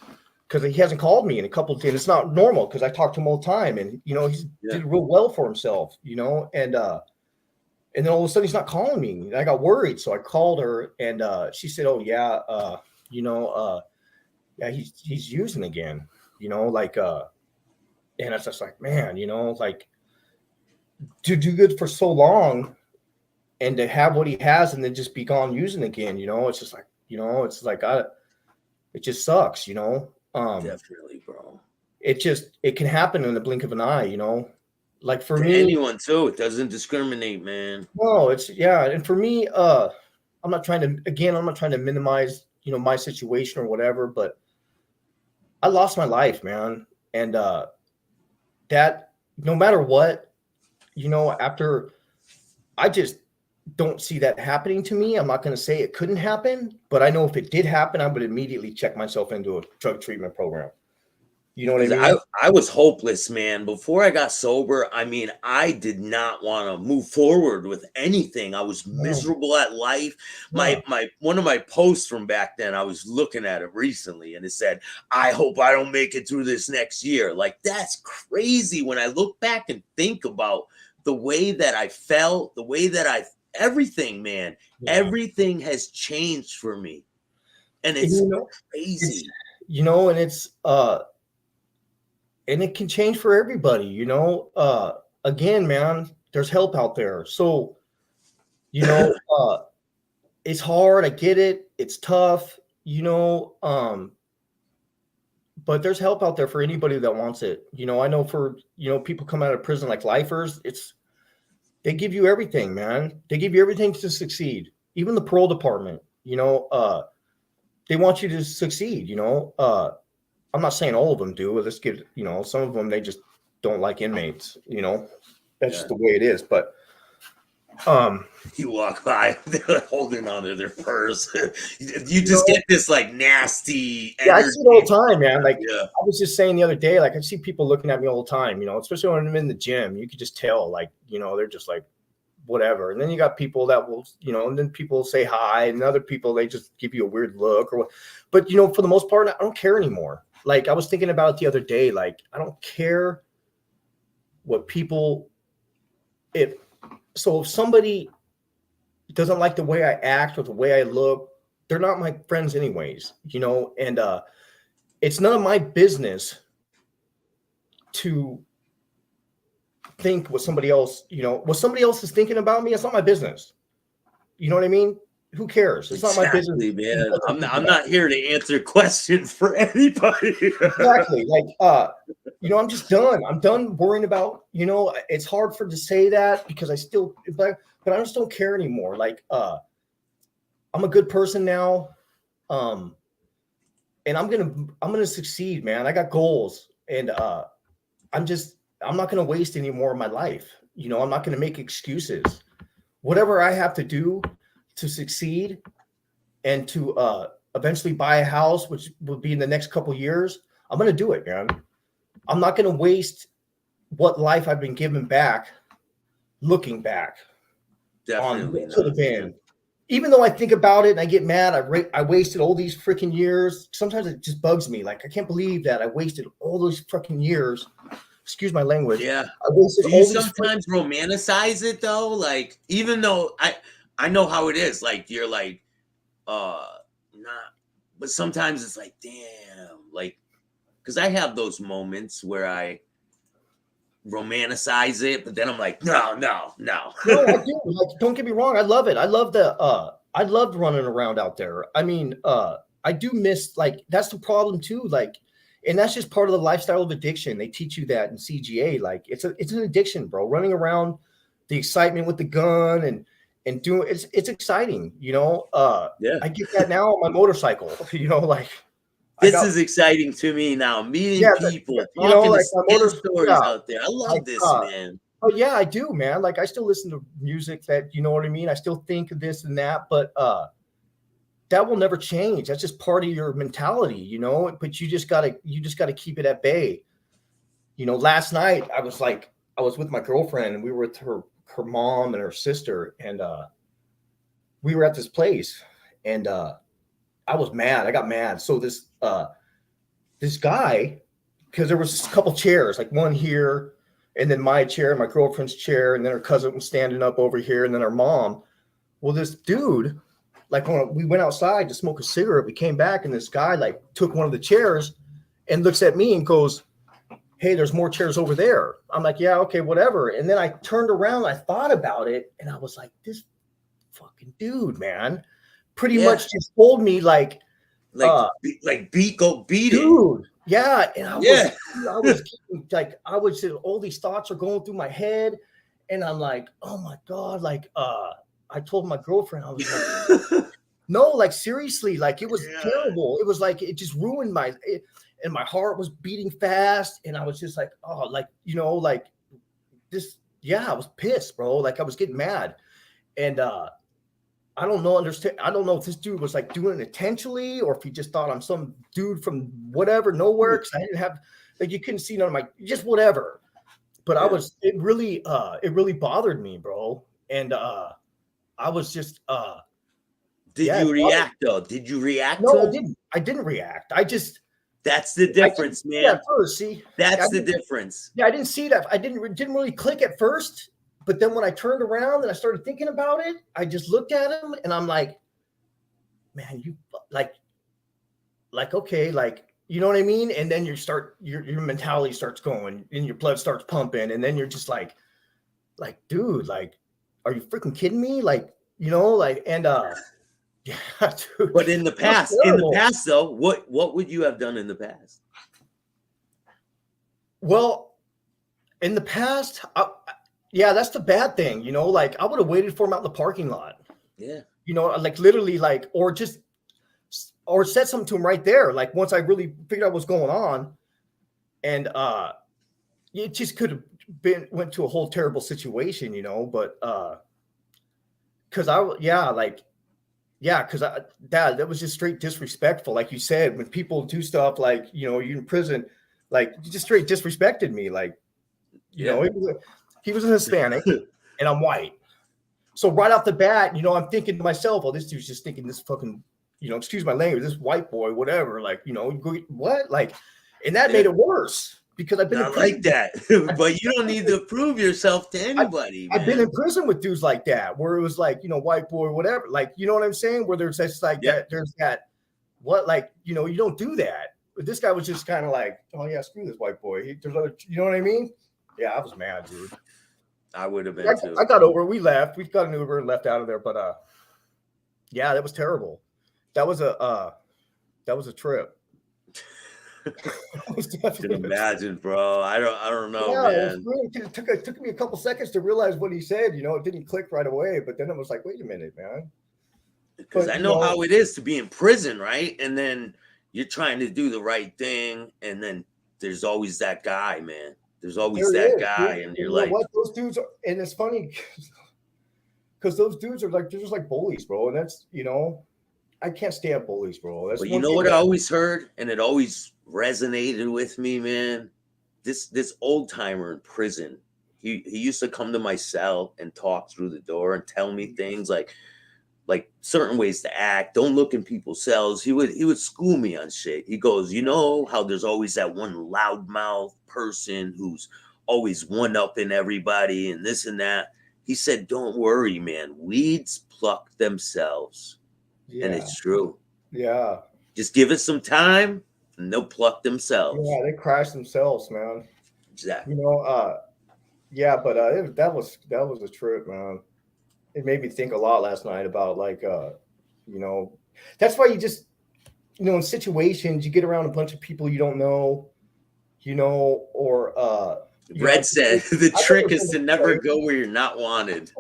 because he hasn't called me in a couple of days. It's not normal because I talk to him all the time, and you know, he's did real well for himself, you know, and then all of a sudden he's not calling me. And I got worried, so I called her, and she said, "Oh yeah, you know, yeah, he's using again, you know, like and I was just like, man, you know, like to do good for so long and to have what he has and then just be gone using again, you know, it's just like, you know, it's like it just sucks, you know. Definitely, bro. It can happen in the blink of an eye, you know. Like for To me, anyone too, it doesn't discriminate, man. no, it's yeah, and for me, I'm not trying to minimize, you know, my situation or whatever, but I lost my life, man. And that no matter what, you know, after I just don't see that happening to me. I'm not going to say it couldn't happen, but I know if it did happen, I would immediately check myself into a drug treatment program. You know what I mean? I was hopeless, man. Before I got sober, I mean, I did not want to move forward with anything. I was miserable at life. My one of my posts from back then, I was looking at it recently, and it said, "I hope I don't make it through this next year." Like, that's crazy when I look back and think about the way that I felt, the way that everything, man, everything has changed for me. And it's crazy. You know, and it can change for everybody, you know. Again, man, there's help out there. So, you know, it's hard. I get it. It's tough, you know. But there's help out there for anybody that wants it. You know, I know for, you know, people come out of prison like lifers, they give you everything, man. They give you everything to succeed. Even the parole department, you know, they want you to succeed, you know. I'm not saying all of them do. Let's get, you know, some of them, they just don't like inmates, you know. That's just the way it is. But you walk by, they're holding onto their purse. You just get this like nasty energy. Yeah, I see it all the time, man. Like I was just saying the other day, like I see people looking at me all the time, you know, especially when I'm in the gym. You could just tell, like, you know, they're just like whatever. And then you got people that will, you know, and then people say hi, and other people, they just give you a weird look or what. But you know, for the most part, I don't care anymore. Like I was thinking about it the other day, like I don't care what people, if somebody doesn't like the way I act or the way I look, they're not my friends anyways, you know. And it's none of my business to think what somebody else, you know, what somebody else is thinking about me. It's not my business. You know what I mean? Who cares? It's not my business, man. I'm not here to answer questions for anybody. Exactly. Like, you know, I'm just done. I'm done worrying about, you know, it's hard to say that because I still, but I just don't care anymore. Like, I'm a good person now. And I'm going to succeed, man. I got goals, and I'm not going to waste any more of my life. You know, I'm not going to make excuses. Whatever I have to do to succeed and to eventually buy a house, which will be in the next couple of years, I'm going to do it, man. I'm not going to waste what life I've been given back, looking back. Definitely to the van. Even though I think about it and I get mad, I wasted all these freaking years. Sometimes it just bugs me. Like, I can't believe that I wasted all those freaking years. Excuse my language. Yeah. I wasted Do you sometimes romanticize it though? Like, even though I know how it is. Like, you're like, but sometimes it's like, damn, like, because I have those moments where I romanticize it, but then I'm like, no. No, I do. Like, don't get me wrong. I love it. I loved running around out there. I mean, I do miss, like, that's the problem too. Like, and that's just part of the lifestyle of addiction. They teach you that in CGA. Like, it's an addiction, bro. Running around, the excitement with the gun and doing it's exciting, you know. I get that now on my motorcycle, you know, like this is exciting to me now. Meeting people, you know, like stories out there. I love this, man. Oh yeah, I do, man. Like I still listen to music that, you know what I mean? I still think of this and that, but that will never change. That's just part of your mentality, you know, but you just gotta keep it at bay. You know, last night I was with my girlfriend and we were with her mom and her sister, and we were at this place, and I was mad. I got mad. So this guy, because there was a couple chairs, like one here, and then my chair, my girlfriend's chair, and then her cousin was standing up over here, and then her mom. Well, this dude, like when we went outside to smoke a cigarette, we came back, and this guy like took one of the chairs and looks at me and goes, "Hey, there's more chairs over there." I'm like, "Yeah, okay, whatever." And then I turned around, I thought about it, and I was like, this fucking dude, man, pretty much just told me like go beat it. Dude, yeah. And I was like, all these thoughts are going through my head, and I'm like, oh my God, like I told my girlfriend, I was like, no, like seriously, like it was terrible. It was like it just ruined and my heart was beating fast, and I was just like, oh, like, you know, like this, I was pissed, bro. Like I was getting mad. And I don't know if this dude was like doing it intentionally or if he just thought I'm some dude from whatever, nowhere, because I didn't have, like, you couldn't see none of my, just whatever. But it really bothered me, bro. And I was just Did you react though? Did you react? No, I didn't react. That's the difference, man. Yeah, first, see, that's the difference. Yeah, I didn't see that. I didn't really click at first, but then when I turned around and I started thinking about it, I just looked at him and I'm like, man, you like okay, like, you know what I mean? And then your mentality starts going and your blood starts pumping, and then you're just like, dude, like, are you freaking kidding me? Like, you know, like, and yeah, dude. But in the past though, what would you have done in the past? Well, in the past, yeah, that's the bad thing, you know, like I would have waited for him out in the parking lot. Yeah. You know, like literally, like, or said something to him right there. Like once I really figured out what's going on, and it just could have went to a whole terrible situation, you know, but because that was just straight disrespectful. Like you said, when people do stuff like, you know, you're in prison, like you just straight disrespected me. Like, you know, he was a Hispanic and I'm white. So right off the bat, you know, I'm thinking to myself, oh, this dude's just thinking this fucking, you know, excuse my language, this white boy, whatever, like, you know, what? Like, and that made it worse. Because I've been not like that, but you don't need to prove yourself to anybody. I've been in prison with dudes like that, where it was like, you know, white boy, whatever, like, you know what I'm saying? Where there's just like that, there's that, what, like, you know, you don't do that. But this guy was just kind of like, oh yeah, screw this white boy. There's other, you know what I mean? Yeah, I was mad, dude. I would have been too. I got over. We left. We got an Uber and left out of there. But yeah, that was terrible. That was a trip. I can imagine, bro. I don't know, man. It took me a couple seconds to realize what he said. You know, it didn't click right away, but then it was like, wait a minute, man. Because I know how it is to be in prison, right? And then you're trying to do the right thing, and then there's always that guy, man. There's always that guy, and you're like, what? Those dudes are, and it's funny because those dudes are like, they're just like bullies, bro. And that's, you know, I can't stand bullies, bro. That's but you know what I always heard, and it always resonated with me, man. This old timer in prison, he used to come to my cell and talk through the door and tell me things like certain ways to act. Don't look in people's cells. He would school me on shit. He goes, you know how there's always that one loudmouth person who's always one-upping everybody and this and that. He said, don't worry, man. Weeds pluck themselves. Yeah. And it's true. Yeah. Just give it some time and they'll pluck themselves. Yeah, they crash themselves, man. Exactly. You know, yeah, but that was a trip, man. It made me think a lot last night about like, you know, that's why you just, you know, in situations you get around a bunch of people you don't know, you know, or Red said the trick is to never go where you're not wanted.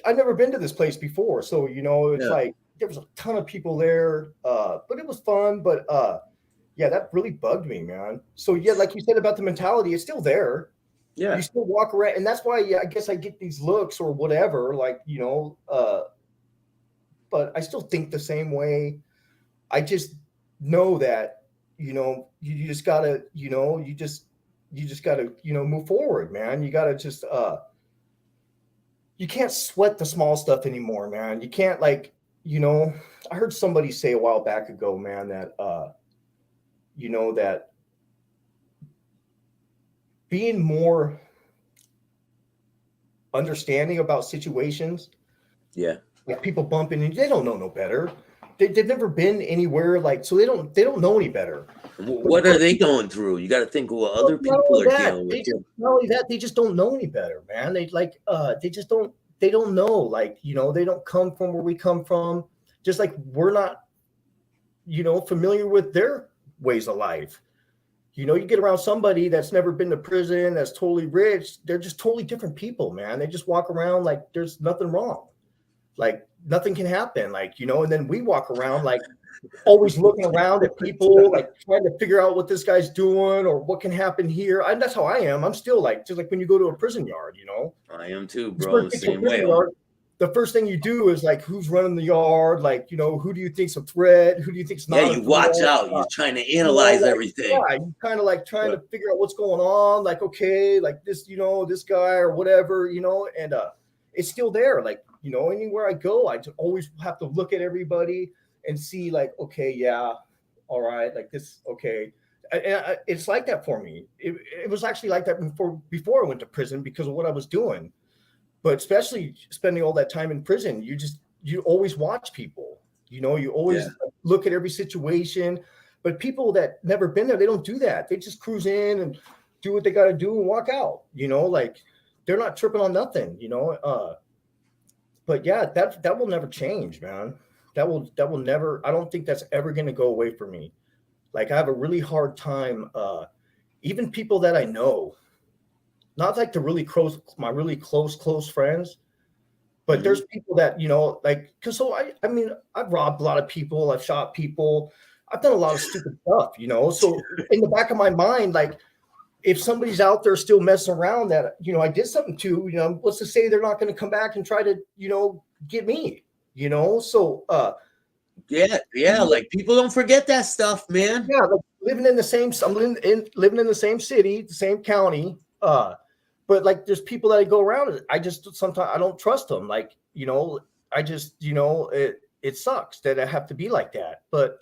I've never been to this place before, so you know, it's like there was a ton of people there, but it was fun. But yeah, that really bugged me, man. So yeah, like you said about the mentality, it's still there. Yeah. You still walk around, and that's why I guess I get these looks or whatever, like, but I still think the same way. I just know that, you just gotta, you just gotta, move forward, man. You gotta just, you can't sweat the small stuff anymore, man. You can't I heard somebody say a while back ago, man, that, that being more understanding about situations. Yeah. Like people bumping and they don't know no better. They've never been anywhere, so they don't know any better. What are they going through? You got to think of what other people are dealing with. Not only that, they just don't know any better, man. They don't know, they don't come from where we come from. Just like we're not, familiar with their ways of life. You get around somebody that's never been to prison, that's totally rich. They're just totally different people, man. They just walk around like there's nothing wrong. Like nothing can happen, and then we walk around like always looking around at people, like trying to figure out what this guy's doing or what can happen here. That's how I am. I'm still just like when you go to a prison yard, I am too, bro. The same way. The first thing you do is who's running the yard? Who do you think's a threat? Who do you think's not? Yeah, you watch out. You're trying to analyze everything. Yeah, you kind of trying to figure out what's going on. Okay, this, this guy or whatever, and it's still there. Anywhere I go, I just always have to look at everybody and see okay, yeah, all right, this, okay. And it's like that for me. It was actually like that before I went to prison because of what I was doing. But especially spending all that time in prison, you always watch people, you always look at every situation. But people that never been there, they don't do that. They just cruise in and do what they got to do and walk out, they're not tripping on nothing, But yeah, that will never change, man. That will never, I don't think that's ever going to go away from me. I have a really hard time, even people that I know, not my really close friends, but there's people that, I mean, I've robbed a lot of people. I've shot people. I've done a lot of stupid stuff, so in the back of my mind, if somebody's out there still messing around that, I did something to, what's to say they're not going to come back and try to, get me, so, yeah, people don't forget that stuff, man. Yeah, living in the same city, the same county, but there's people that I go around. Sometimes I don't trust them. I just, it sucks that I have to be like that. But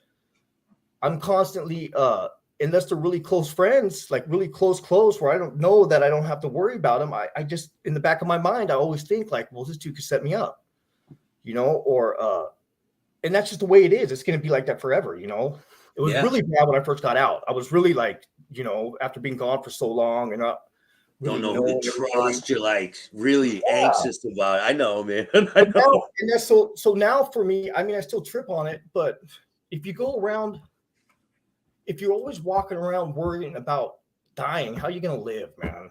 I'm constantly, unless they're really close friends, really close, where I don't know that I don't have to worry about them. I just, in the back of my mind, I always think well, this dude could set me up, or, and that's just the way it is. It's going to be like that forever. It was really bad when I first got out. I was really after being gone for so long and don't know who to trust. You're really anxious about it. I know, man. I know. Now, and that's so now for me, I mean, I still trip on it, but if you're always walking around worrying about dying, how are you going to live, man?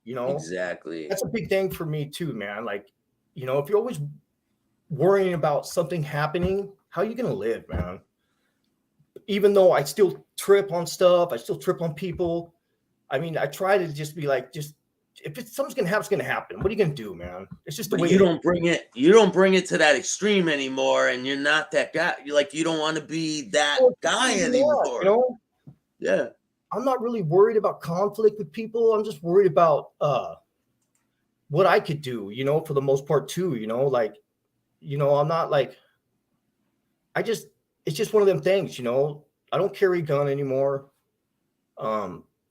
Exactly. That's a big thing for me too, man. If you're always worrying about something happening, how are you going to live, man? Even though I still trip on stuff, I still trip on people. I mean, I try to just be if something's going to happen, it's going to happen. What are you going to do, man? It's just the way you don't bring it to that extreme anymore. And you're not that guy. You don't want to be that guy anymore. Yeah. I'm not really worried about conflict with people. I'm just worried about what I could do, for the most part too, I'm not it's just one of them things, I don't carry a gun anymore.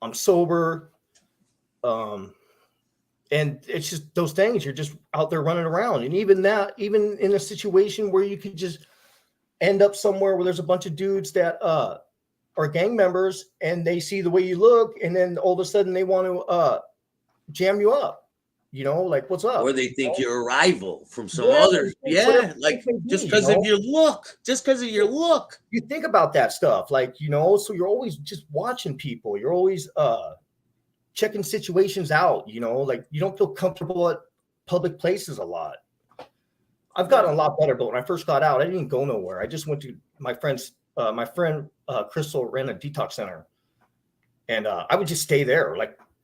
I'm sober. And it's just those things, you're just out there running around. And even in a situation where you could just end up somewhere where there's a bunch of dudes that are gang members and they see the way you look, and then all of a sudden they want to jam you up. What's up? Or they think you're a rival from some others. Yeah, just because of your look. Just because of your look. You think about that stuff, so you're always just watching people. You're always checking situations out, you don't feel comfortable at public places a lot. I've gotten a lot better, but when I first got out, I didn't go nowhere. I just went to my friend Crystal ran a detox center, and I would just stay there.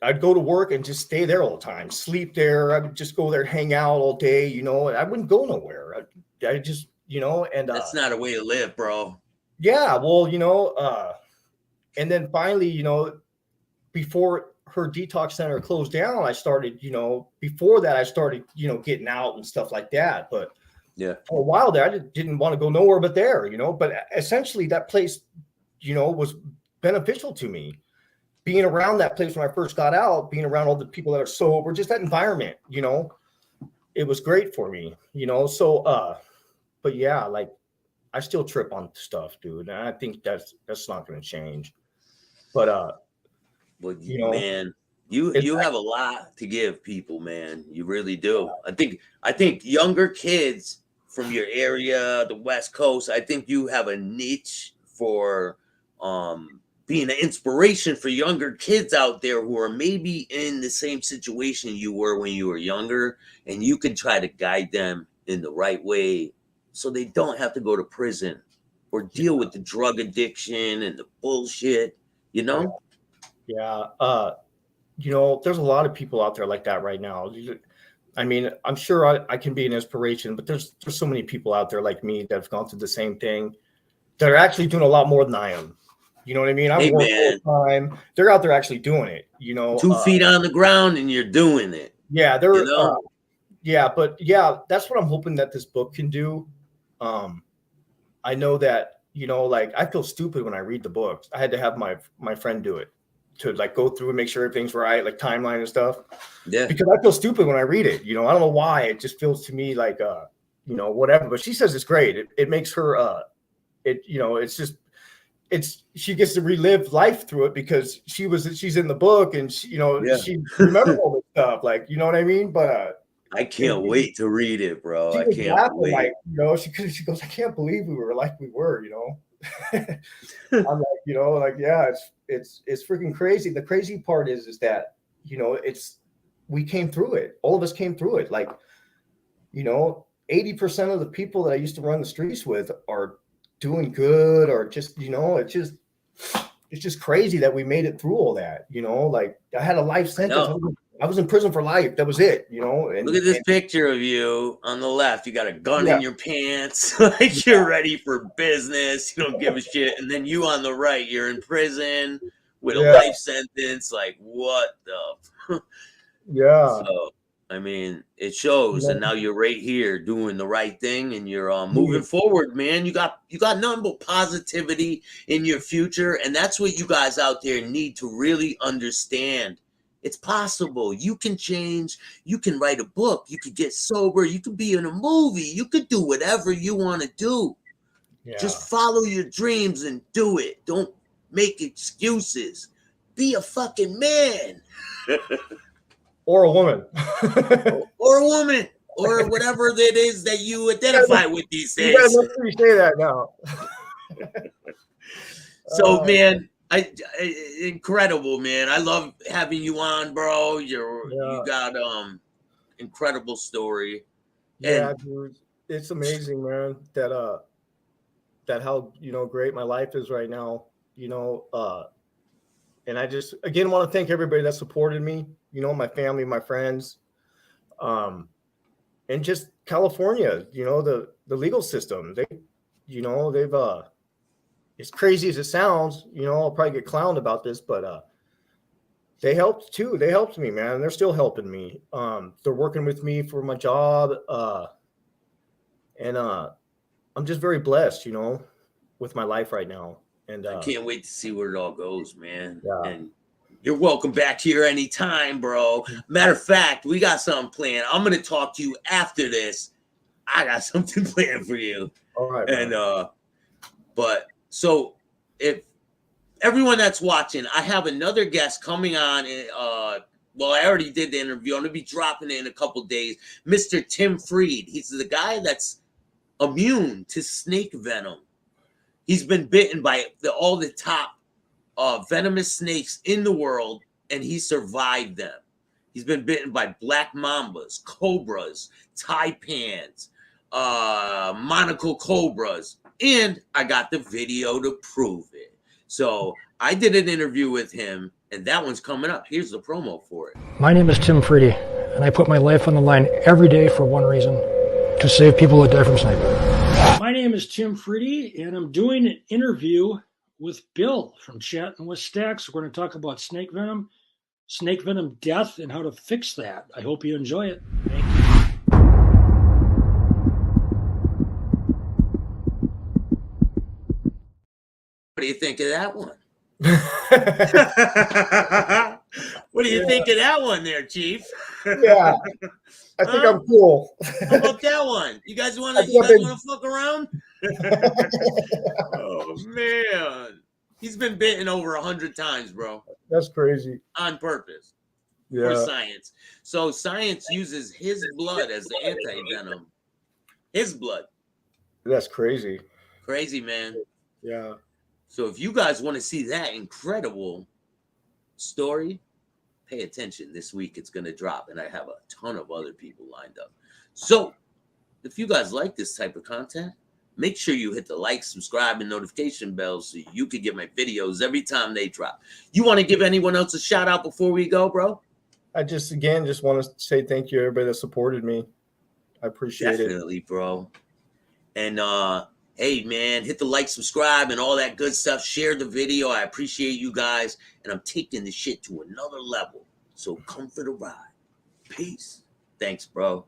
I'd go to work and just stay there all the time, sleep there. I would just go there, hang out all day, you know, and I wouldn't go nowhere. I just, you know, and That's not a way to live, bro. yeah, well, you know, and then finally, you know, before her detox center closed down, I started, you know, before that, I started, you know, getting out and stuff like that. But Yeah, for a while there, I just didn't want to go nowhere but there, you know. But essentially, that place, you know, was beneficial to me. Being around that place when I first got out, being around all the people that are sober, just that environment, you know, it was great for me, you know. So, but yeah, like I still trip on stuff, dude, and I think that's not going to change. But well, you know, man, you have a lot to give people, man. You really do. I think younger kids from your area, the West Coast, I think you have a niche for being an inspiration for younger kids out there who are maybe in the same situation you were when you were younger, and you can try to guide them in the right way so they don't have to go to prison or deal with the drug addiction and the bullshit, you know? yeah, you know, there's a lot of people out there like that right now. I mean, I'm sure I can be an inspiration, but there's so many people out there like me that have gone through the same thing that are actually doing a lot more than I am. You know what I mean? I'm Hey, working man, full time. They're out there actually doing it. You know, 2 feet on the ground and you're doing it, yeah, you they're know? yeah, but yeah, that's what I'm hoping that this book can do. I know that, you know, like I feel stupid when I read the books. I had to have my friend do it to like go through and make sure everything's right, like timeline and stuff. Yeah. Because I feel stupid when I read it. You know, I don't know why. It just feels to me like you know, whatever. But she says it's great. It makes her you know, it's just she gets to relive life through it because she's in the book and she, you know, Yeah. she remembers all this stuff, like, you know what I mean? But I can't wait to read it, bro. she I was can't laughing, wait. like, you know, she goes, I can't believe we were like we were, you know. I'm like, you know, like, yeah, it's freaking crazy. The crazy part is that, you know, we came through it. All of us came through it. Like, you know, 80% of the people that I used to run the streets with are doing good, or just, you know, it's just crazy that we made it through all that, you know. Like I had a life sentence. I was in prison for life. That was it, you know. And look at this picture of you on the left. You got a gun yeah, in your pants, like you're ready for business. You don't give a shit. And then you on the right, you're in prison with a yeah, life sentence. Like what the? yeah. So I mean, it shows. And now you're right here doing the right thing, and you're moving forward, man. You got nothing but positivity in your future, and that's what you guys out there need to really understand. It's possible. You can change. You can write a book. You could get sober. You could be in a movie. You could do whatever you want to do. Yeah. Just follow your dreams and do it. Don't make excuses. Be a fucking man. Or a woman. Or a woman. Or whatever it is that you identify with these days. You gotta make sure you say that now. So, man, incredible, man. I love having you on, bro. You got incredible story. Yeah, And dude, it's amazing, man. That how, you know, great my life is right now. You know, and I just again want to thank everybody that supported me. You know, my family, my friends, and just California. You know, the legal system. They've as crazy as it sounds, you know, I'll probably get clowned about this, but they helped too. They helped me, man. They're still helping me. They're working with me for my job. And I'm just very blessed, you know, with my life right now. And I can't wait to see where it all goes, man. Yeah. And you're welcome back here anytime, bro. Matter of fact, we got something planned. I'm gonna talk to you after this. I got something planned for you. All right. And but so if everyone that's watching, I have another guest coming on. Well, I already did the interview. I'm gonna be dropping it in a couple days. Mr. Tim Freed. He's the guy that's immune to snake venom. He's been bitten by all the top venomous snakes in the world, and he survived them. He's been bitten by black mambas, cobras, taipans, monocle cobras, and I got the video to prove it. So I did an interview with him, And that one's coming up. Here's the promo for it. My name is Tim Freedy, and I put my life on the line every day for one reason: to save people that die from sniping. My name is Tim Freedy, and I'm doing an interview with Bill from Chattin with Staxx. We're going to talk about snake venom death, and how to fix that. I hope you enjoy it. Thank you. What do you think of that one? What do you think of that one there, Chief? Yeah, I think I'm cool. How about that one? You guys want to fuck around? Oh man, he's been bitten over 100 times, bro. That's crazy. On purpose. Yeah. For science. So science uses his blood as the anti-venom. His blood. That's crazy. Crazy, man. Yeah. So if you guys want to see that incredible story, pay attention. This week it's going to drop, and I have a ton of other people lined up. So if you guys like this type of content, make sure you hit the like, subscribe, and notification bell so you can get my videos every time they drop. You want to give anyone else a shout out before we go, bro? I just want to say thank you to everybody that supported me. I appreciate it. Definitely, bro. And hey, man, hit the like, subscribe, and all that good stuff. Share the video. I appreciate you guys. And I'm taking this shit to another level. So come for the ride. Peace. Thanks, bro.